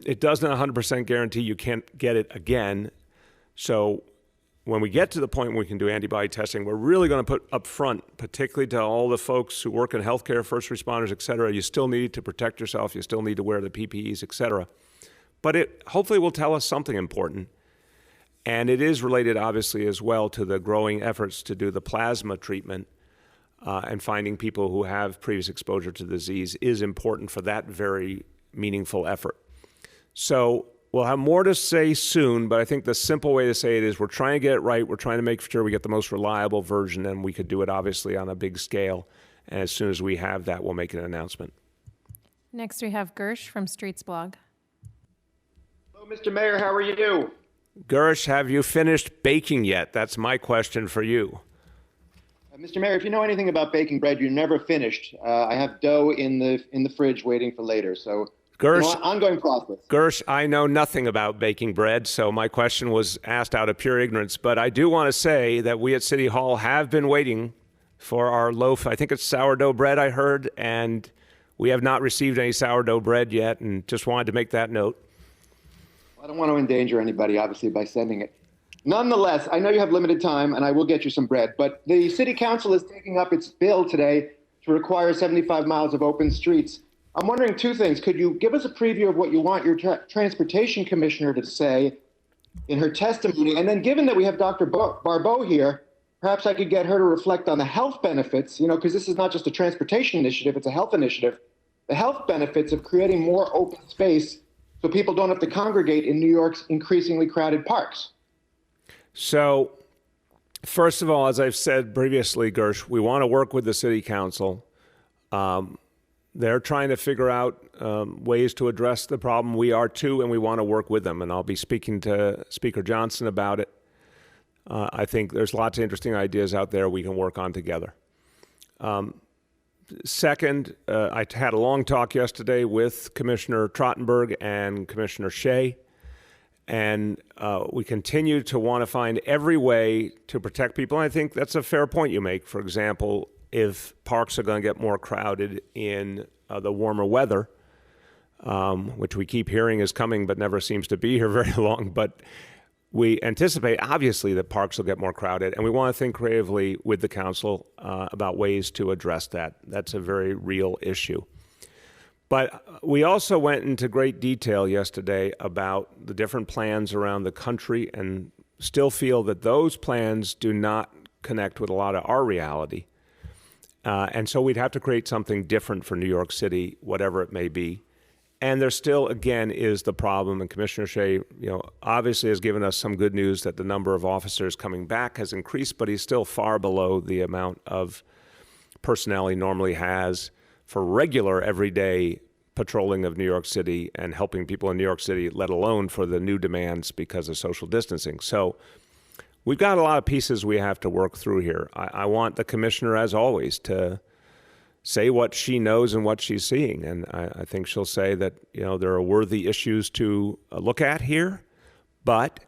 It doesn't 100% guarantee you can't get it again. So when we get to the point where we can do antibody testing, we're really going to put up front, particularly to all the folks who work in healthcare, first responders, et cetera, you still need to protect yourself. You still need to wear the PPEs, et cetera. But it hopefully will tell us something important. And it is related, obviously, as well to the growing efforts to do the plasma treatment and finding people who have previous exposure to the disease is important for that very meaningful effort. So we'll have more to say soon, but I think the simple way to say it is we're trying to get it right. We're trying to make sure we get the most reliable version, and we could do it obviously on a big scale. And as soon as we have that, we'll make an announcement. Next, we have Gersh from Streets Blog. Hello, Mr. Mayor. How are you? Gersh, have you finished baking yet? That's my question for you. Mr. Mayor, if you know anything about baking bread, you're never finished. I have dough in the fridge waiting for later. So, Gersh, ongoing process. Gersh, I know nothing about baking bread, so my question was asked out of pure ignorance. But I do want to say that we at City Hall have been waiting for our loaf. I think it's sourdough bread, I heard, and we have not received any sourdough bread yet, and just wanted to make that note. I don't want to endanger anybody, obviously, by sending it. Nonetheless, I know you have limited time, and I will get you some bread. But the City Council is taking up its bill today to require 75 miles of open streets. I'm wondering two things. Could you give us a preview of what you want your transportation commissioner to say in her testimony? And then given that we have Dr. Barbeau here, perhaps I could get her to reflect on the health benefits, because this is not just a transportation initiative, it's a health initiative. The health benefits of creating more open space so people don't have to congregate in New York's increasingly crowded parks. So, first of all, as I've said previously, Gersh, we want to work with the City Council. They're trying to figure out ways to address the problem. We are too, and we want to work with them. And I'll be speaking to Speaker Johnson about it. I think there's lots of interesting ideas out there we can work on together. Second, I had a long talk yesterday with Commissioner Trottenberg and Commissioner Shea. And we continue to want to find every way to protect people. And I think that's a fair point you make. For example, if parks are going to get more crowded in the warmer weather, which we keep hearing is coming but never seems to be here very long. But we anticipate, obviously, that parks will get more crowded. And we want to think creatively with the council about ways to address that. That's a very real issue. But we also went into great detail yesterday about the different plans around the country and still feel that those plans do not connect with a lot of our reality. And so we'd have to create something different for New York City, whatever it may be. And there still, again, is the problem, and Commissioner Shea, obviously has given us some good news that the number of officers coming back has increased, but he's still far below the amount of personnel he normally has for regular, everyday patrolling of New York City and helping people in New York City, let alone for the new demands because of social distancing. So we've got a lot of pieces we have to work through here. I want the commissioner, as always, to say what she knows and what she's seeing. And I think she'll say that, there are worthy issues to look at here, but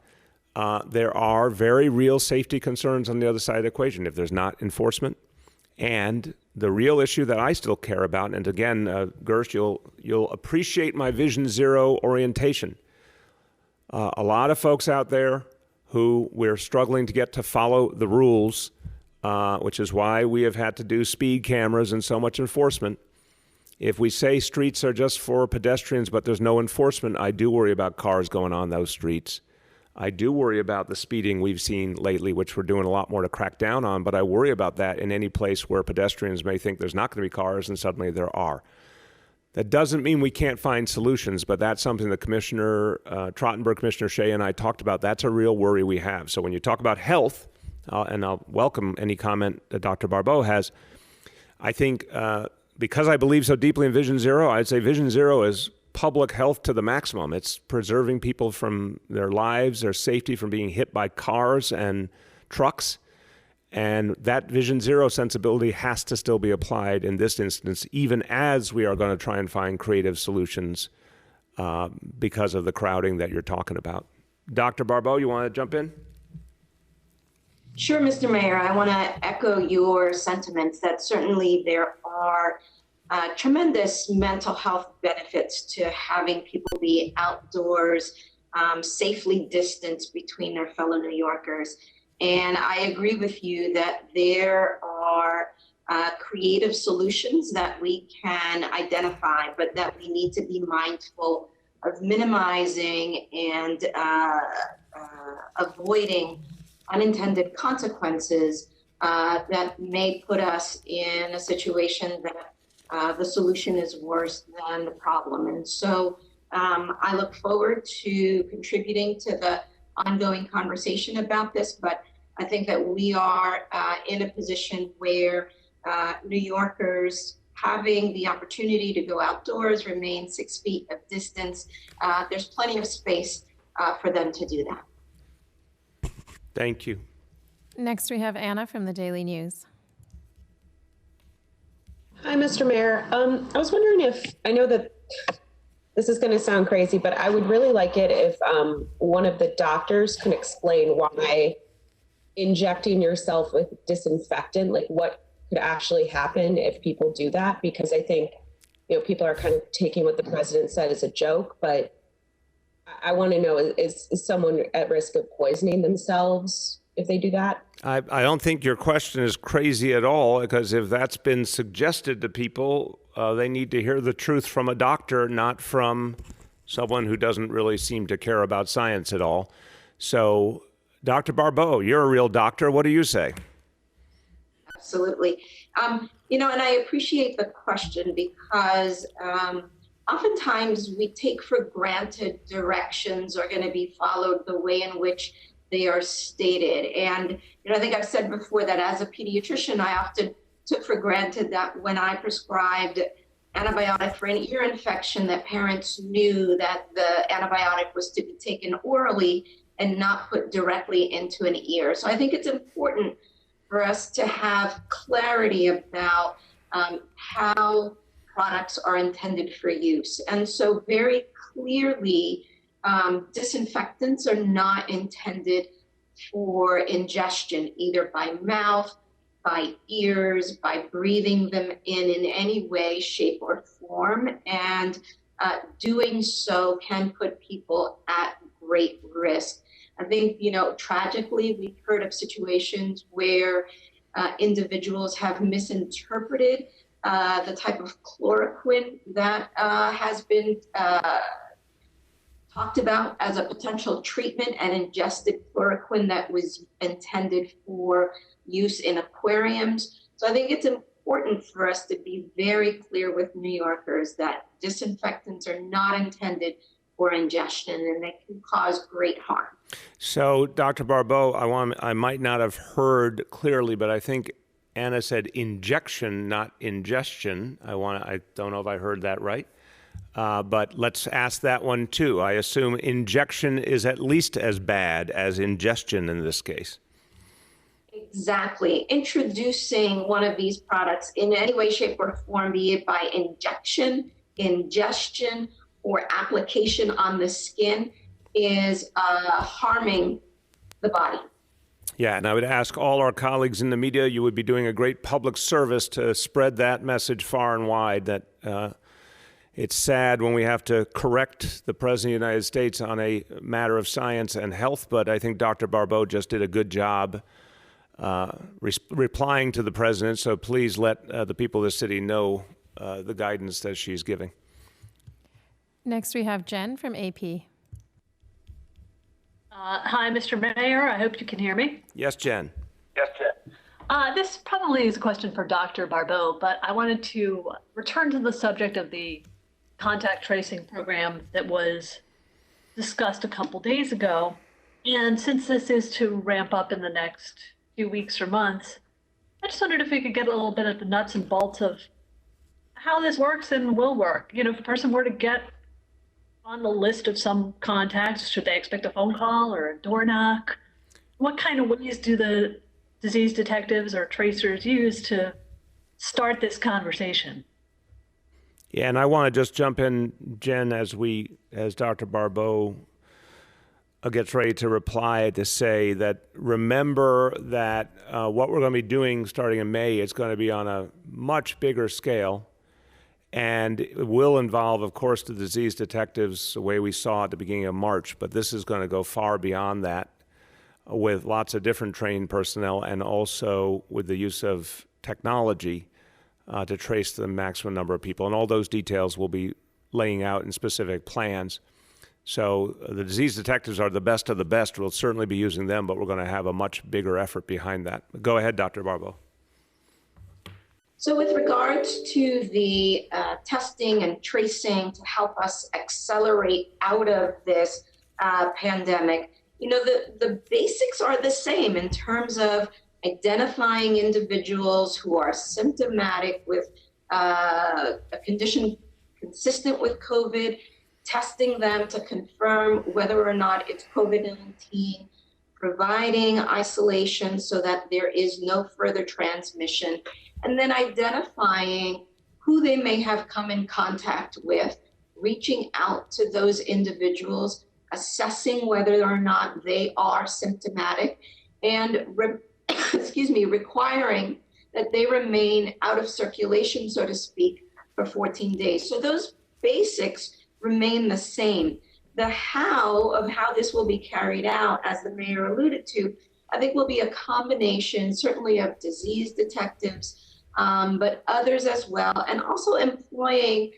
there are very real safety concerns on the other side of the equation if there's not enforcement. And the real issue that I still care about, and again, Gersh, you'll appreciate my Vision Zero orientation. A lot of folks out there who we're struggling to get to follow the rules, which is why we have had to do speed cameras and so much enforcement. If we say streets are just for pedestrians, but there's no enforcement, I do worry about cars going on those streets. I do worry about the speeding we've seen lately, which we're doing a lot more to crack down on, but I worry about that in any place where pedestrians may think there's not going to be cars and suddenly there are. That doesn't mean we can't find solutions, but that's something that Commissioner Trottenberg, Commissioner Shea, and I talked about. That's a real worry we have. So when you talk about health, and I'll welcome any comment that Dr. Barbeau has, I think because I believe so deeply in Vision Zero, I'd say Vision Zero is public health to the maximum. It's preserving people from their lives, their safety from being hit by cars and trucks. And that Vision Zero sensibility has to still be applied in this instance, even as we are going to try and find creative solutions because of the crowding that you're talking about. Dr. Barbeau, you want to jump in? Sure, Mr. Mayor. I want to echo your sentiments that certainly there are tremendous mental health benefits to having people be outdoors, safely distanced between their fellow New Yorkers. And I agree with you that there are creative solutions that we can identify, but that we need to be mindful of minimizing and avoiding unintended consequences that may put us in a situation that the solution is worse than the problem. And so I look forward to contributing to the ongoing conversation about this, but I think that we are in a position where New Yorkers having the opportunity to go outdoors, remain 6 feet of distance, there's plenty of space for them to do that. Thank you. Next, we have Anna from the Daily News. Hi, Mr. Mayor. I was wondering if, I know that this is going to sound crazy, but I would really like it if one of the doctors can explain why injecting yourself with disinfectant, like what could actually happen if people do that, because I think, people are kind of taking what the president said as a joke, but I want to know, is someone at risk of poisoning themselves if they do that? I don't think your question is crazy at all, because if that's been suggested to people, they need to hear the truth from a doctor, not from someone who doesn't really seem to care about science at all. So, Dr. Barbeau, you're a real doctor. What do you say? Absolutely. And I appreciate the question because oftentimes we take for granted directions are going to be followed the way in which they are stated. And, I think I've said before that as a pediatrician, I often took for granted that when I prescribed antibiotic for an ear infection, that parents knew that the antibiotic was to be taken orally and not put directly into an ear. So I think it's important for us to have clarity about how products are intended for use. And so very clearly, disinfectants are not intended for ingestion, either by mouth, by ears, by breathing them in any way, shape, or form. And doing so can put people at great risk. I think, tragically, we've heard of situations where individuals have misinterpreted the type of chloroquine that has been talked about as a potential treatment and ingested chloroquine that was intended for use in aquariums. So I think it's important for us to be very clear with New Yorkers that disinfectants are not intended for ingestion and they can cause great harm. So, Dr. Barbeau, I might not have heard clearly, but I think Anna said injection, not ingestion. I don't know if I heard that right. But let's ask that one too. I assume injection is at least as bad as ingestion in this case. Exactly. Introducing one of these products in any way, shape, or form, be it by injection, ingestion, or application on the skin, is harming the body. Yeah, and I would ask all our colleagues in the media, you would be doing a great public service to spread that message far and wide, that it's sad when we have to correct the President of the United States on a matter of science and health, but I think Dr. Barbeau just did a good job replying to the President, so please let the people of the city know the guidance that she's giving. Next, we have Jen from AP. Hi, Mr. Mayor. I hope you can hear me. Yes, Jen. This probably is a question for Dr. Barbeau, but I wanted to return to the subject of the contact tracing program that was discussed a couple days ago. And since this is to ramp up in the next few weeks or months, I just wondered if we could get a little bit of the nuts and bolts of how this works and will work. You know, if a person were to get on the list of some contacts, should they expect a phone call or a door knock? What kind of ways do the disease detectives or tracers use to start this conversation? Yeah, and I want to just jump in, Jen, as Dr. Barbeau gets ready to reply, to say that remember that what we're going to be doing starting in May is going to be on a much bigger scale. And it will involve, of course, the disease detectives the way we saw at the beginning of March, but this is going to go far beyond that with lots of different trained personnel and also with the use of technology to trace the maximum number of people. And all those details we'll be laying out in specific plans. So the disease detectives are the best of the best. We'll certainly be using them, but we're going to have a much bigger effort behind that. Go ahead, Dr. Barbeau. So with regards to the testing and tracing to help us accelerate out of this pandemic, you know, the basics are the same in terms of identifying individuals who are symptomatic with a condition consistent with COVID, testing them to confirm whether or not it's COVID-19, providing isolation so that there is no further transmission, and then identifying who they may have come in contact with, reaching out to those individuals, assessing whether or not they are symptomatic, and requiring that they remain out of circulation, so to speak, for 14 days. So those basics remain the same. The how of how this will be carried out, as the mayor alluded to, I think will be a combination, certainly of disease detectives, but others as well, and also employing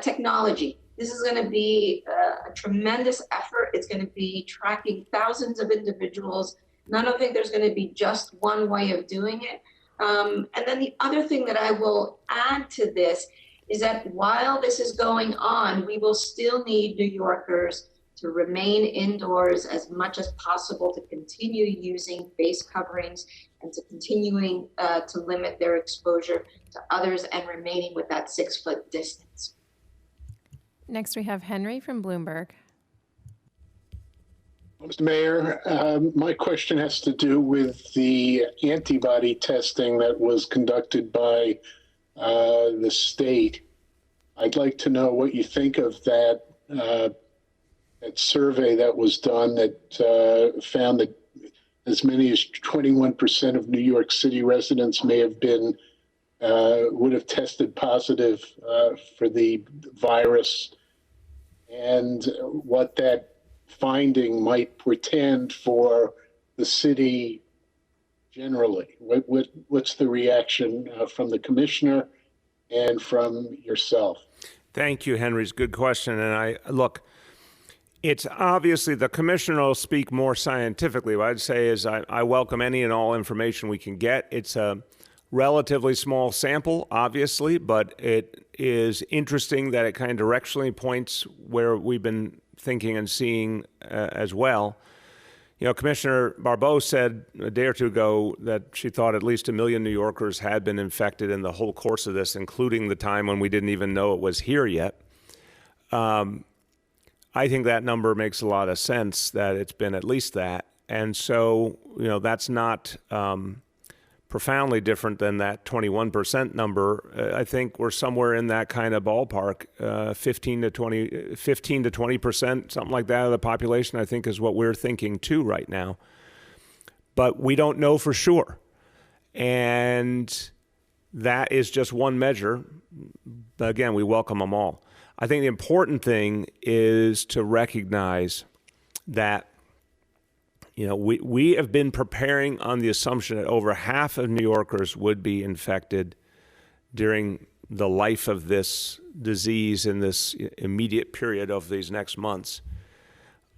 technology. This is going to be a tremendous effort. It's going to be tracking thousands of individuals. And I don't think there's going to be just one way of doing it. And then the other thing that I will add to this is that while this is going on, we will still need New Yorkers to remain indoors as much as possible, to continue using face coverings and to continuing to limit their exposure to others and remaining with that 6-foot distance. Next, we have Henry from Bloomberg. Mr. Mayor, my question has to do with the antibody testing that was conducted by the state. I'd like to know what you think of that that survey that was done that found that as many as 21% of New York City residents may have been would have tested positive for the virus, and what that finding might portend for the city generally. What's the reaction from the commissioner and from yourself? Thank you, Henry. It's a good question. And look, It's obviously, the commissioner will speak more scientifically. What I'd say is I welcome any and all information we can get. It's a relatively small sample, obviously, but it is interesting that it kind of directionally points where we've been thinking and seeing as well. You know, Commissioner Barbeau said a day or two ago that she thought at least 1 million New Yorkers had been infected in the whole course of this, including the time when we didn't even know it was here yet. I think that number makes a lot of sense, that it's been at least that. And so, you know, that's not profoundly different than that 21% number. I think we're somewhere in that kind of ballpark, 15 to 20%, something like that of the population, I think is what we're thinking too right now. But we don't know for sure. And that is just one measure. But again, we welcome them all. I think the important thing is to recognize that, you know, we have been preparing on the assumption that over half of New Yorkers would be infected during the life of this disease in this immediate period of these next months.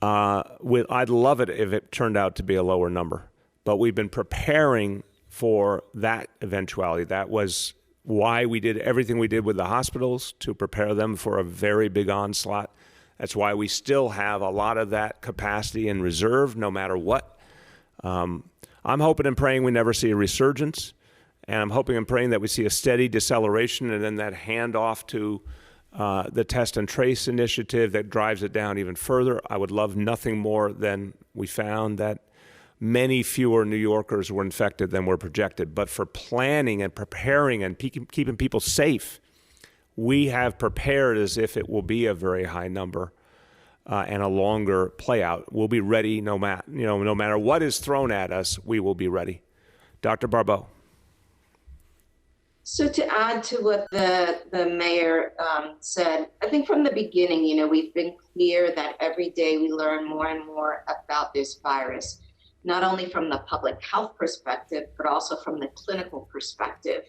I'd love it if it turned out to be a lower number, but we've been preparing for that eventuality. That was why we did everything we did with the hospitals, to prepare them for a very big onslaught. That's why we still have a lot of that capacity in reserve, no matter what. I'm hoping and praying we never see a resurgence, and I'm hoping and praying that we see a steady deceleration and then that handoff to the test and trace initiative that drives it down even further. I would love nothing more than we found that many fewer New Yorkers were infected than were projected. But for planning and preparing and keeping people safe, we have prepared as if it will be a very high number and a longer play out. We'll be ready no matter what is thrown at us, we will be ready. Dr. Barbeau. So to add to what the mayor said, I think from the beginning, you know, we've been clear that every day we learn more and more about this virus, not only from the public health perspective, but also from the clinical perspective.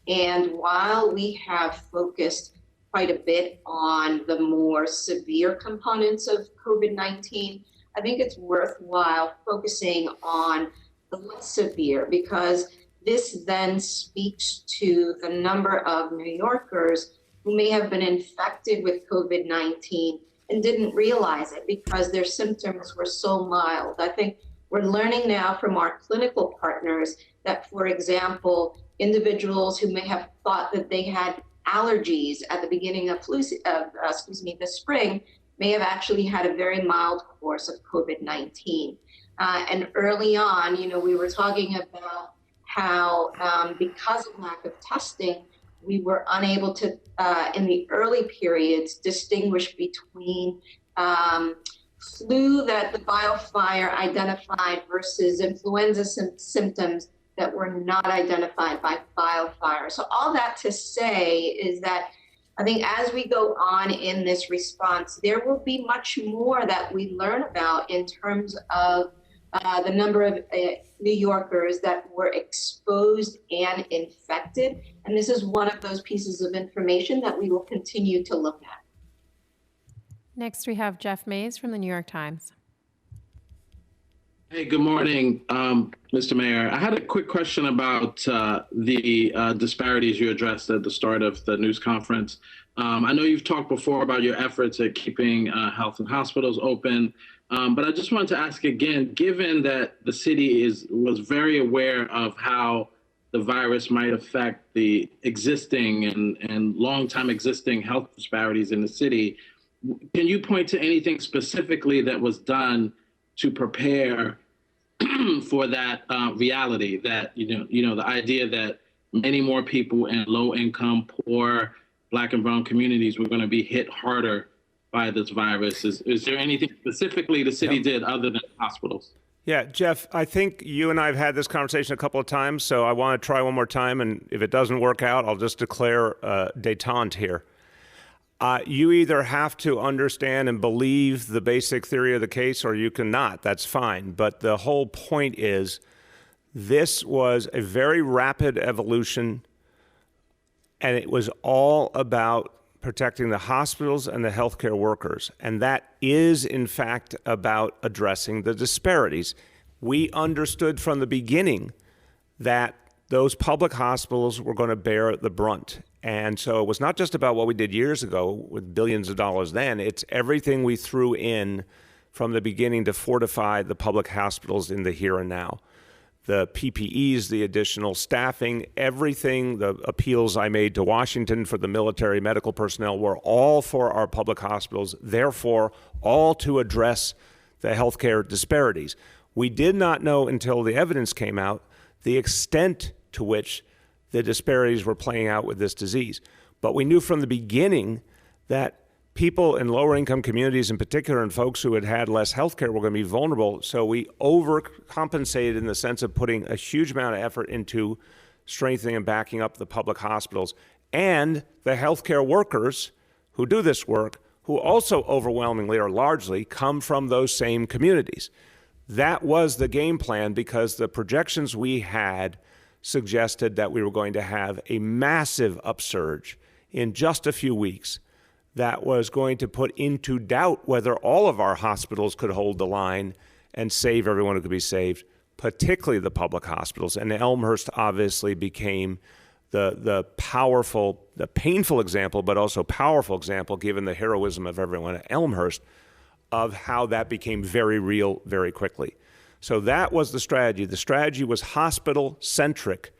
And while we have focused quite a bit on the more severe components of COVID-19, I think it's worthwhile focusing on the less severe, because this then speaks to the number of New Yorkers who may have been infected with COVID-19 and didn't realize it because their symptoms were so mild. I think we're learning now from our clinical partners that, for example, individuals who may have thought that they had allergies at the beginning of the spring may have actually had a very mild course of COVID-19. And early on, you know, we were talking about how because of lack of testing, we were unable to, in the early periods, distinguish between flu that the biofire identified versus influenza symptoms that were not identified by biofire. So all that to say is that I think as we go on in this response, there will be much more that we learn about in terms of the number of New Yorkers that were exposed and infected. And this is one of those pieces of information that we will continue to look at. Next, we have Jeff Mays from the New York Times. Hey, good morning, Mr. Mayor. I had a quick question about the disparities you addressed at the start of the news conference. I know you've talked before about your efforts at keeping health and hospitals open, but I just wanted to ask again, given that the city was very aware of how the virus might affect the existing and long-time existing health disparities in the city, can you point to anything specifically that was done to prepare for that reality, that the idea that many more people in low-income, poor, Black and brown communities were going to be hit harder by this virus? Is there anything specifically the city did other than hospitals? Yeah, Jeff, I think you and I have had this conversation a couple of times, so I want to try one more time, and if it doesn't work out, I'll just declare détente here. You either have to understand and believe the basic theory of the case or you cannot. That's fine. But the whole point is this was a very rapid evolution, and it was all about protecting the hospitals and the healthcare workers. And that is, in fact, about addressing the disparities. We understood from the beginning that those public hospitals were going to bear the brunt. And so it was not just about what we did years ago with billions of dollars then, it's everything we threw in from the beginning to fortify the public hospitals in the here and now. The PPEs, the additional staffing, everything, the appeals I made to Washington for the military medical personnel were all for our public hospitals, therefore all to address the healthcare disparities. We did not know until the evidence came out the extent to which the disparities were playing out with this disease. But we knew from the beginning that people in lower income communities in particular and folks who had had less health care were going to be vulnerable. So we overcompensated in the sense of putting a huge amount of effort into strengthening and backing up the public hospitals and the healthcare workers who do this work, who also overwhelmingly or largely come from those same communities. That was the game plan because the projections we had suggested that we were going to have a massive upsurge in just a few weeks that was going to put into doubt whether all of our hospitals could hold the line and save everyone who could be saved, particularly the public hospitals. And Elmhurst obviously became the powerful, the painful example, but also powerful example, given the heroism of everyone at Elmhurst, of how that became very real very quickly. So that was the strategy. The strategy was hospital-centric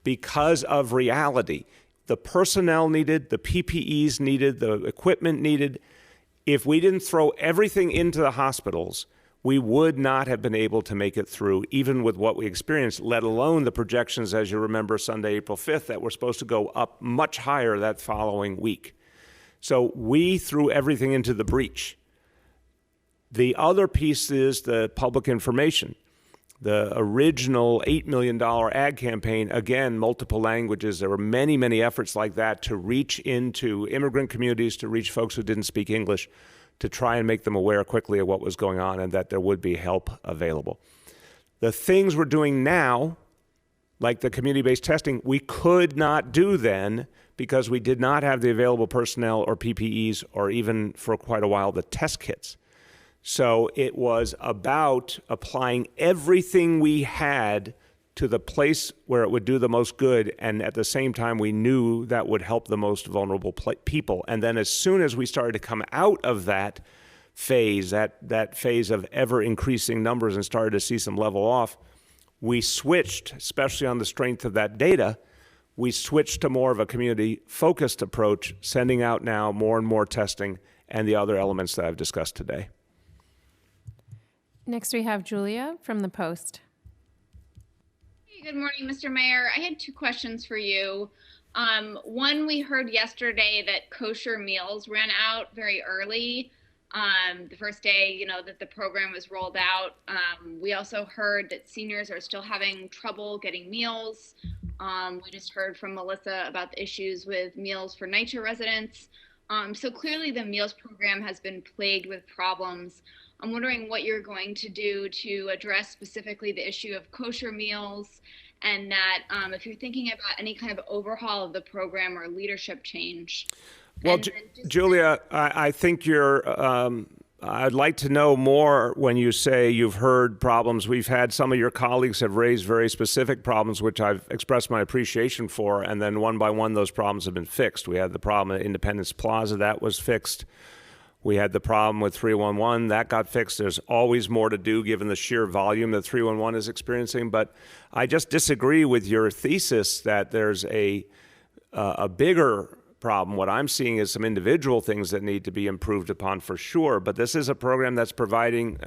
because of reality. The personnel needed, the PPEs needed, the equipment needed. If we didn't throw everything into the hospitals, we would not have been able to make it through, even with what we experienced, let alone the projections, as you remember, Sunday, April 5th, that were supposed to go up much higher that following week. So we threw everything into the breach. The other piece is the public information. The original $8 million ad campaign, again, multiple languages. There were many, many efforts like that to reach into immigrant communities, to reach folks who didn't speak English, to try and make them aware quickly of what was going on and that there would be help available. The things we're doing now, like the community-based testing, we could not do then because we did not have the available personnel or PPEs or even for quite a while the test kits. So it was about applying everything we had to the place where it would do the most good, and at the same time we knew that would help the most vulnerable people. And then as soon as we started to come out of that phase, that phase of ever-increasing numbers and started to see some level off, we switched, especially on the strength of that data, we switched to more of a community-focused approach, sending out now more and more testing and the other elements that I've discussed today. Next, we have Julia from the Post. Hey, good morning, Mr. Mayor. I had two questions for you. One, we heard yesterday that kosher meals ran out very early, the first day, that the program was rolled out. We also heard that seniors are still having trouble getting meals. We just heard from Melissa about the issues with meals for NYCHA residents. So clearly the meals program has been plagued with problems. I'm wondering what you're going to do to address specifically the issue of kosher meals, and that if you're thinking about any kind of overhaul of the program or leadership change. Well, Julia, I think I'd like to know more when you say you've heard problems. We've had some of your colleagues have raised very specific problems, which I've expressed my appreciation for, and then one by one those problems have been fixed. We had the problem at Independence Plaza, that was fixed. We had the problem with 311, that got fixed. There's always more to do given the sheer volume that 311 is experiencing. But I just disagree with your thesis that there's a bigger problem. What I'm seeing is some individual things that need to be improved upon for sure. But this is a program that's providing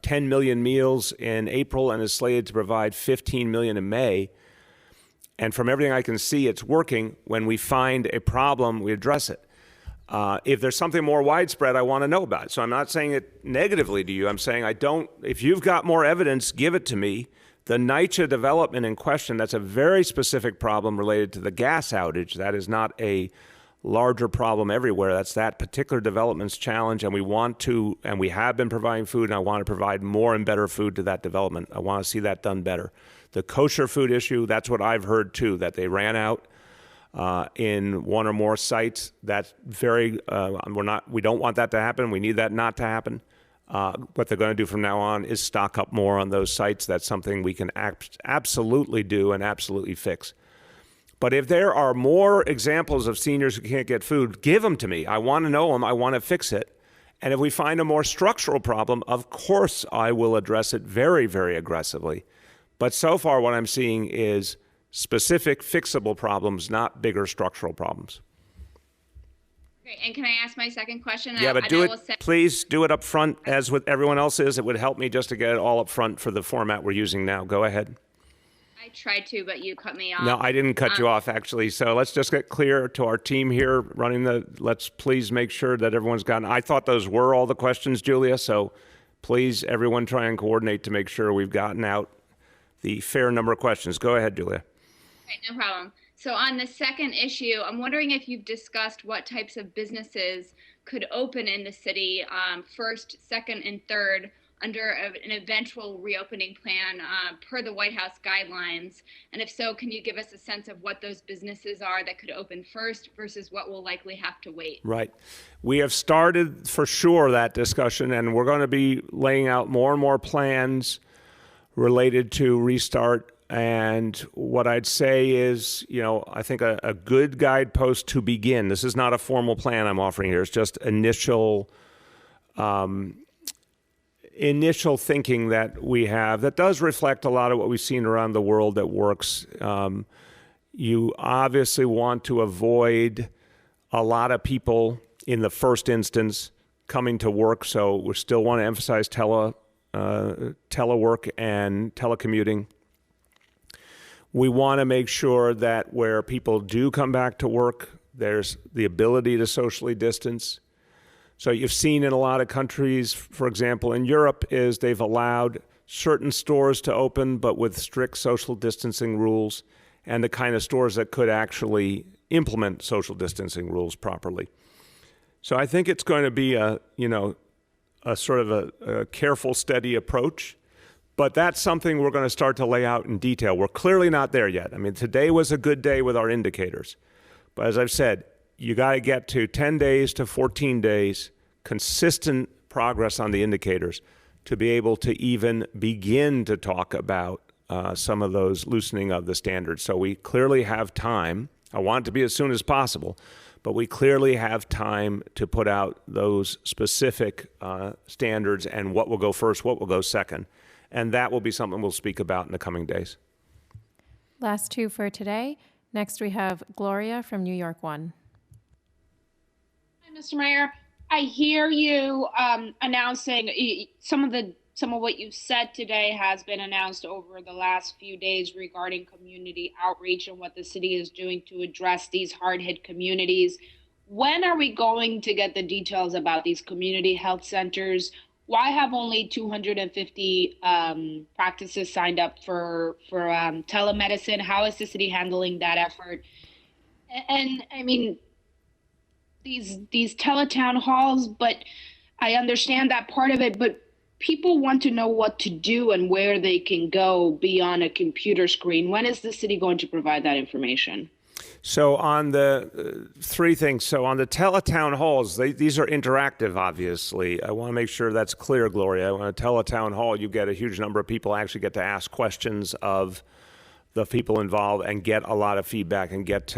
10 million meals in April and is slated to provide 15 million in May. And from everything I can see, it's working. When we find a problem, we address it. If there's something more widespread, I want to know about it. So I'm not saying it negatively to you. I'm saying if you've got more evidence, give it to me. The NYCHA development in question, that's a very specific problem related to the gas outage. That is not a larger problem everywhere. That's that particular development's challenge, and we have been providing food, and I want to provide more and better food to that development. I want to see that done better. The kosher food issue, that's what I've heard too, that they ran out. in one or more sites. That's very, we don't want that to happen. We need that not to happen. What they're going to do from now on is stock up more on those sites. That's something we can absolutely do and absolutely fix. But if there are more examples of seniors who can't get food, give them to me. I want to know them. I want to fix it. And if we find a more structural problem, of course I will address it very, very aggressively. But so far what I'm seeing is specific fixable problems, not bigger structural problems. Okay, and can I ask my second question? Yeah, but please do it up front as with everyone else is. It would help me just to get it all up front for the format we're using now. Go ahead. I tried to, but you cut me off. No, I didn't cut you off, actually. So let's just get clear to our team here running let's please make sure that everyone's gotten, I thought those were all the questions, Julia. So please, everyone try and coordinate to make sure we've gotten out the fair number of questions. Go ahead, Julia. Okay, no problem. So on the second issue, I'm wondering if you've discussed what types of businesses could open in the city, first, second, and third, under an eventual reopening plan per the White House guidelines? And if so, can you give us a sense of what those businesses are that could open first versus what will likely have to wait? Right. We have started for sure that discussion, and we're going to be laying out more and more plans related to restart. And what I'd say is, I think a good guidepost to begin, this is not a formal plan I'm offering here, it's just initial thinking that we have that does reflect a lot of what we've seen around the world that works. You obviously want to avoid a lot of people in the first instance coming to work, so we still want to emphasize telework and telecommuting. We want to make sure that where people do come back to work, there's the ability to socially distance. So you've seen in a lot of countries, for example, in Europe, is they've allowed certain stores to open, but with strict social distancing rules and the kind of stores that could actually implement social distancing rules properly. So I think it's going to be a sort of a careful, steady approach. But that's something we're going to start to lay out in detail. We're clearly not there yet. I mean, today was a good day with our indicators. But as I've said, you got to get to 10 days to 14 days, consistent progress on the indicators to be able to even begin to talk about some of those loosening of the standards. So we clearly have time. I want it to be as soon as possible, but we clearly have time to put out those specific standards and what will go first, what will go second. And that will be something we'll speak about in the coming days. Last two for today. Next, we have Gloria from New York 1. Hi, Mr. Mayor. I hear you announcing some of what you said today has been announced over the last few days regarding community outreach and what the city is doing to address these hard-hit communities. When are we going to get the details about these community health centers? Why have only 250 practices signed up for telemedicine? How is the city handling that effort? And I mean, these teletown halls, but I understand that part of it, but people want to know what to do and where they can go beyond a computer screen. When is the city going to provide that information? So on the three things. So on the teletown halls, these are interactive, obviously. I want to make sure that's clear, Gloria. On a teletown hall, you get a huge number of people actually get to ask questions of the people involved and get a lot of feedback and get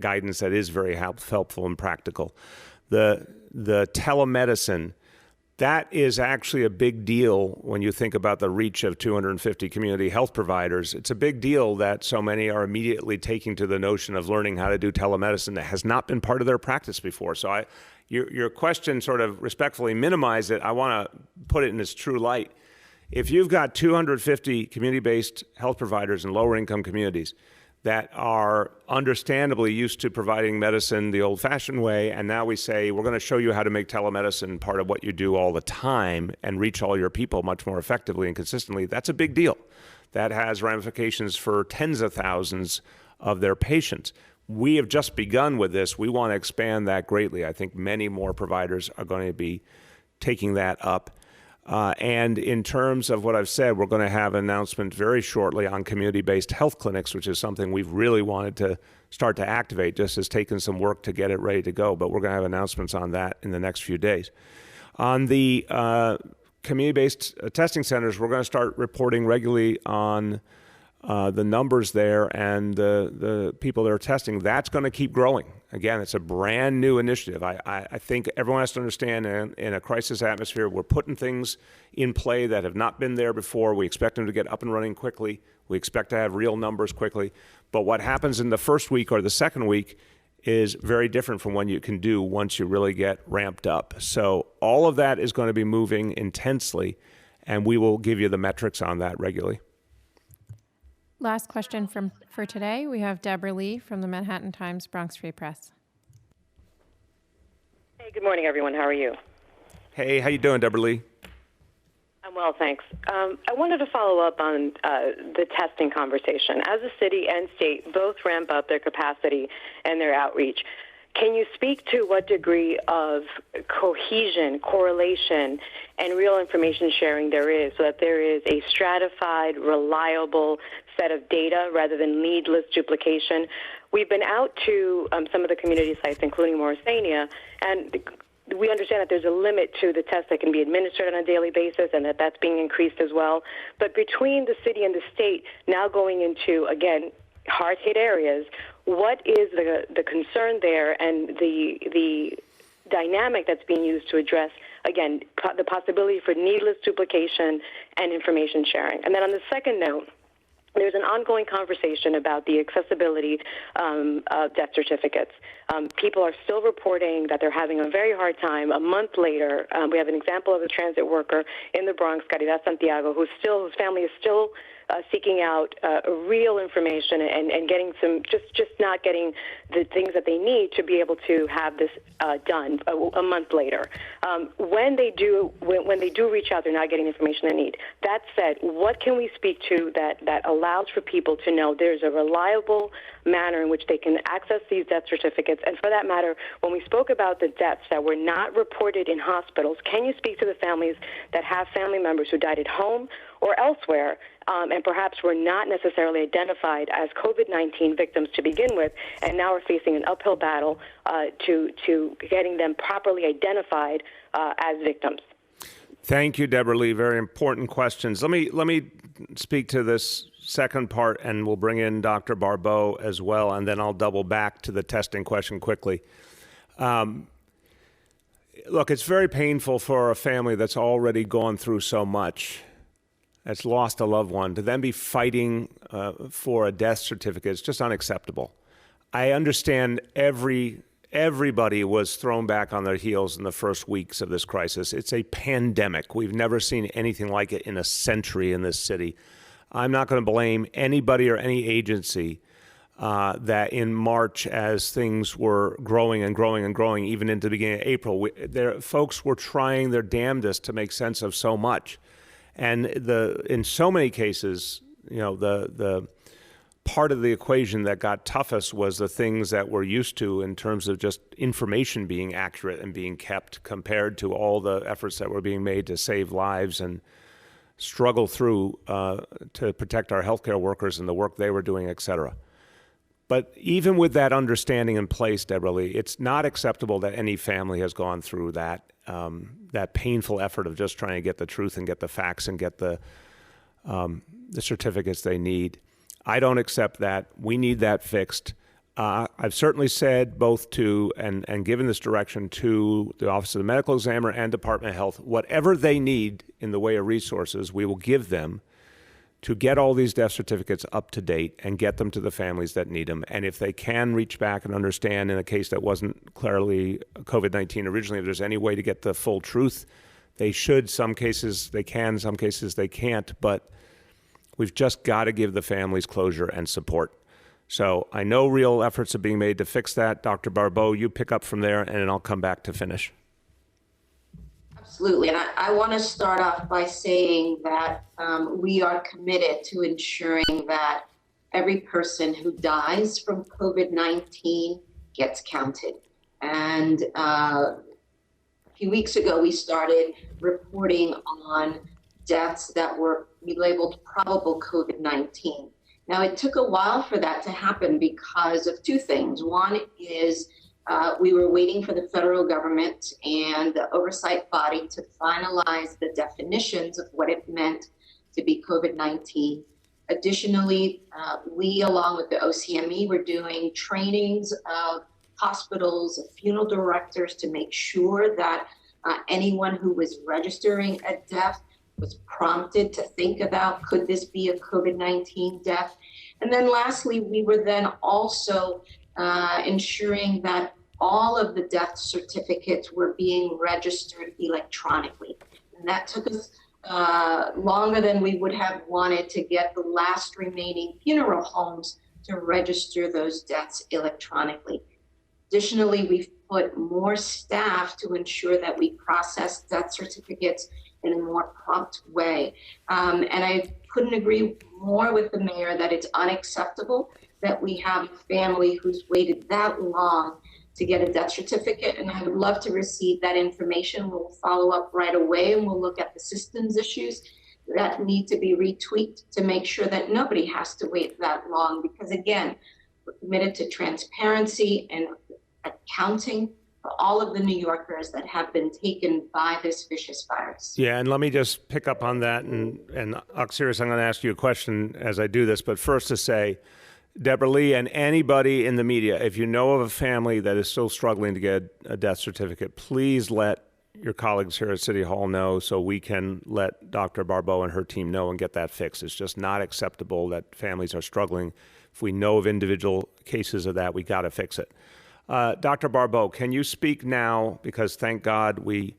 guidance that is very helpful and practical. The telemedicine, that is actually a big deal when you think about the reach of 250 community health providers. It's a big deal that so many are immediately taking to the notion of learning how to do telemedicine that has not been part of their practice before. So your question sort of respectfully minimized it. I want to put it in its true light. If you've got 250 community-based health providers in lower-income communities that are understandably used to providing medicine the old-fashioned way, and now we say, we're going to show you how to make telemedicine part of what you do all the time and reach all your people much more effectively and consistently, that's a big deal. That has ramifications for tens of thousands of their patients. We have just begun with this. We want to expand that greatly. I think many more providers are going to be taking that up. And in terms of what I've said, we're going to have an announcement very shortly on community-based health clinics, which is something we've really wanted to start to activate. Just has taken some work to get it ready to go, but we're going to have announcements on that in the next few days. On the community-based testing centers, we're going to start reporting regularly on the numbers there and the people that are testing. That's going to keep growing. Again, it's a brand new initiative. I think everyone has to understand in a crisis atmosphere, we're putting things in play that have not been there before. We expect them to get up and running quickly. We expect to have real numbers quickly. But what happens in the first week or the second week is very different from what you can do once you really get ramped up. So all of that is going to be moving intensely, and we will give you the metrics on that regularly. Last question for today. We have Deborah Lee from the Manhattan Times Bronx Free Press. Hey, good morning, everyone. How are you? Hey, how you doing, Deborah Lee? I'm well, thanks. I wanted to follow up on the testing conversation. As a city and state both ramp up their capacity and their outreach, can you speak to what degree of cohesion, correlation, and real information sharing there is so that there is a stratified, reliable set of data rather than needless duplication? We've been out to some of the community sites, including Morrisania, and we understand that there's a limit to the tests that can be administered on a daily basis and that that's being increased as well. But between the city and the state now going into, again, hard-hit areas, what is the concern there and the dynamic that's being used to address, again, the possibility for needless duplication and information sharing? And then on the second note, there's an ongoing conversation about the accessibility of death certificates. People are still reporting that they're having a very hard time. A month later, we have an example of a transit worker in the Bronx, Caridad Santiago, whose family is still seeking out real information and getting some, just not getting the things that they need to be able to have this done a month later. When they do reach out, they're not getting the information they need. That said, what can we speak to that allows for people to know there's a reliable manner in which they can access these death certificates? And for that matter, when we spoke about the deaths that were not reported in hospitals, can you speak to the families that have family members who died at home or elsewhere, and perhaps were not necessarily identified as COVID-19 victims to begin with, and now are facing an uphill battle to getting them properly identified as victims? Thank you, Deborah Lee. Very important questions. Let me speak to this second part, and we'll bring in Dr. Barbeau as well, and then I'll double back to the testing question quickly. Look, it's very painful for a family that's already gone through so much, that's lost a loved one, to then be fighting for a death certificate. It's just unacceptable. I understand everybody was thrown back on their heels in the first weeks of this crisis. It's a pandemic. We've never seen anything like it in a century in this city. I'm not going to blame anybody or any agency that in March, as things were growing and growing and growing, even into the beginning of April, folks were trying their damnedest to make sense of so much. And in so many cases, the part of the equation that got toughest was the things that we're used to in terms of just information being accurate and being kept, compared to all the efforts that were being made to save lives and struggle through to protect our healthcare workers and the work they were doing, et cetera. But even with that understanding in place, Deborah Lee, it's not acceptable that any family has gone through that painful effort of just trying to get the truth and get the facts and get the certificates they need. I don't accept that. We need that fixed. I've certainly said both to and given this direction to the Office of the Medical Examiner and Department of Health, whatever they need in the way of resources, we will give them to get all these death certificates up to date and get them to the families that need them. And if they can reach back and understand in a case that wasn't clearly COVID-19 originally, if there's any way to get the full truth, they should. Some cases they can, some cases they can't, but we've just got to give the families closure and support. So I know real efforts are being made to fix that. Dr. Barbeau, you pick up from there, and then I'll come back to finish. Absolutely. And I want to start off by saying that we are committed to ensuring that every person who dies from COVID-19 gets counted. And few weeks ago, we started reporting on deaths that were labeled probable COVID-19. Now, it took a while for that to happen because of two things. One is we were waiting for the federal government and the oversight body to finalize the definitions of what it meant to be COVID-19. Additionally, we, along with the OCME, were doing trainings of hospitals, of funeral directors to make sure that anyone who was registering a death was prompted to think about, could this be a COVID-19 death? And then lastly, we were then also ensuring that all of the death certificates were being registered electronically. And that took us longer than we would have wanted to get the last remaining funeral homes to register those deaths electronically. Additionally, we've put more staff to ensure that we process death certificates in a more prompt way. And I couldn't agree more with the mayor that it's unacceptable that we have a family who's waited that long to get a death certificate. And I would love to receive that information. We'll follow up right away and we'll look at the systems issues that need to be retweaked to make sure that nobody has to wait that long. Because again, we're committed to transparency and accounting for all of the New Yorkers that have been taken by this vicious virus. Yeah, and let me just pick up on that. And Oxiris, I'm going to ask you a question as I do this. But first to say, Deborah Lee and anybody in the media, if you know of a family that is still struggling to get a death certificate, please let your colleagues here at City Hall know so we can let Dr. Barbeau and her team know and get that fixed. It's just not acceptable that families are struggling. If we know of individual cases of that, we got to fix it. Dr. Barbeau, can you speak now, because thank God we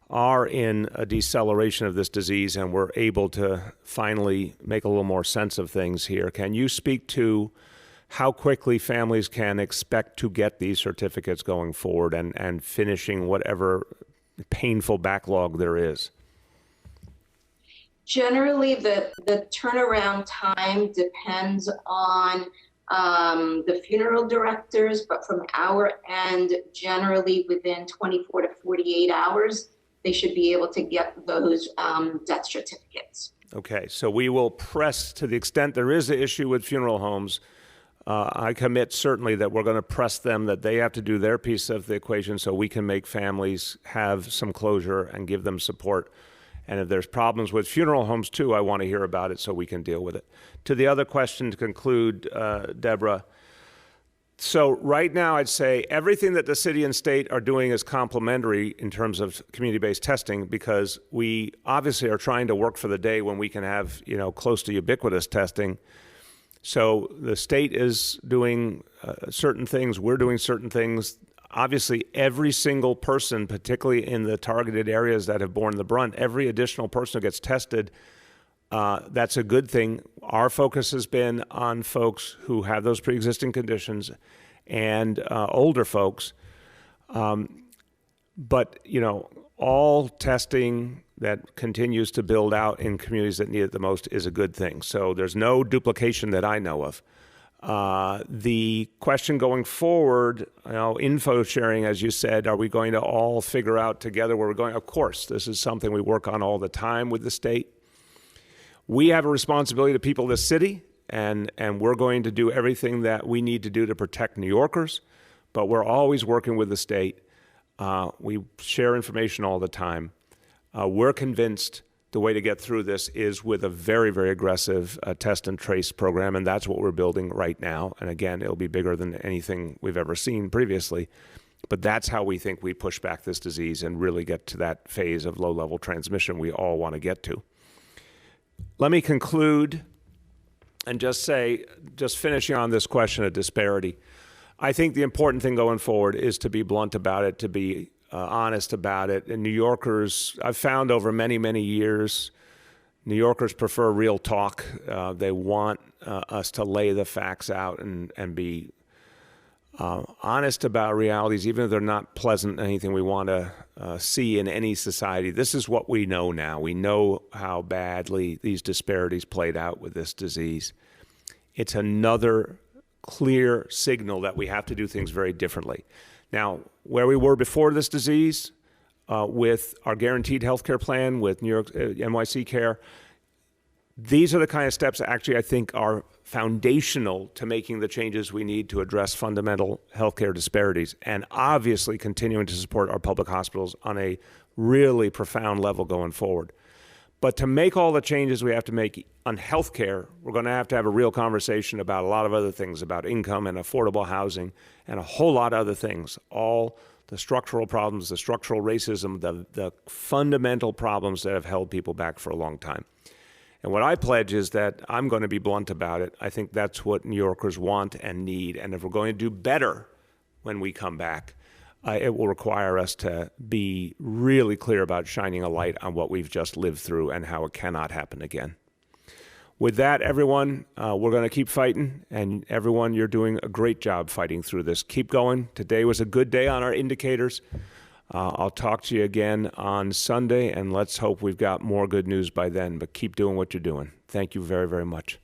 are in a deceleration of this disease and we're able to finally make a little more sense of things here. Can you speak to how quickly families can expect to get these certificates going forward and finishing whatever painful backlog there is? Generally, the turnaround time depends on the funeral directors, but from our end, generally within 24 to 48 hours, they should be able to get those death certificates. Okay, so we will press to the extent there is an issue with funeral homes. I commit certainly that we're going to press them, that they have to do their piece of the equation so we can make families have some closure and give them support. And if there's problems with funeral homes too, I want to hear about it so we can deal with it. To the other question to conclude, Deborah, so right now I'd say everything that the city and state are doing is complementary in terms of community-based testing, because we obviously are trying to work for the day when we can have, close to ubiquitous testing. So the state is doing certain things, we're doing certain things. Obviously, every single person, particularly in the targeted areas that have borne the brunt, every additional person who gets tested, that's a good thing. Our focus has been on folks who have those pre-existing conditions and older folks. But, all testing that continues to build out in communities that need it the most is a good thing. So there's no duplication that I know of. The question going forward, info sharing, as you said, are we going to all figure out together where we're going? Of course, this is something we work on all the time with the state. We have a responsibility to people of the city, and we're going to do everything that we need to do to protect New Yorkers, but we're always working with the state. We share information all the time. We're convinced the way to get through this is with a very, very aggressive test and trace program, and that's what we're building right now. And again, it'll be bigger than anything we've ever seen previously. But that's how we think we push back this disease and really get to that phase of low-level transmission we all want to get to. Let me conclude and just finishing on this question of disparity. I think the important thing going forward is to be blunt about it, to be honest about it. And New Yorkers, I've found over many, many years, New Yorkers prefer real talk. They want us to lay the facts out and be honest about realities, even if they're not pleasant, anything we want to see in any society. This is what we know now. We know how badly these disparities played out with this disease. It's another clear signal that we have to do things very differently. Now, where we were before this disease, with our guaranteed health care plan, with New York NYC Care. These are the kind of steps that actually I think are foundational to making the changes we need to address fundamental healthcare disparities, and obviously continuing to support our public hospitals on a really profound level going forward. But to make all the changes we have to make on healthcare, we're going to have a real conversation about a lot of other things, about income and affordable housing and a whole lot of other things. All the structural problems, the structural racism, the fundamental problems that have held people back for a long time. And what I pledge is that I'm going to be blunt about it. I think that's what New Yorkers want and need. And if we're going to do better when we come back, it will require us to be really clear about shining a light on what we've just lived through and how it cannot happen again. With that, everyone, we're going to keep fighting. And everyone, you're doing a great job fighting through this. Keep going. Today was a good day on our indicators. I'll talk to you again on Sunday, and let's hope we've got more good news by then. But keep doing what you're doing. Thank you very, very much.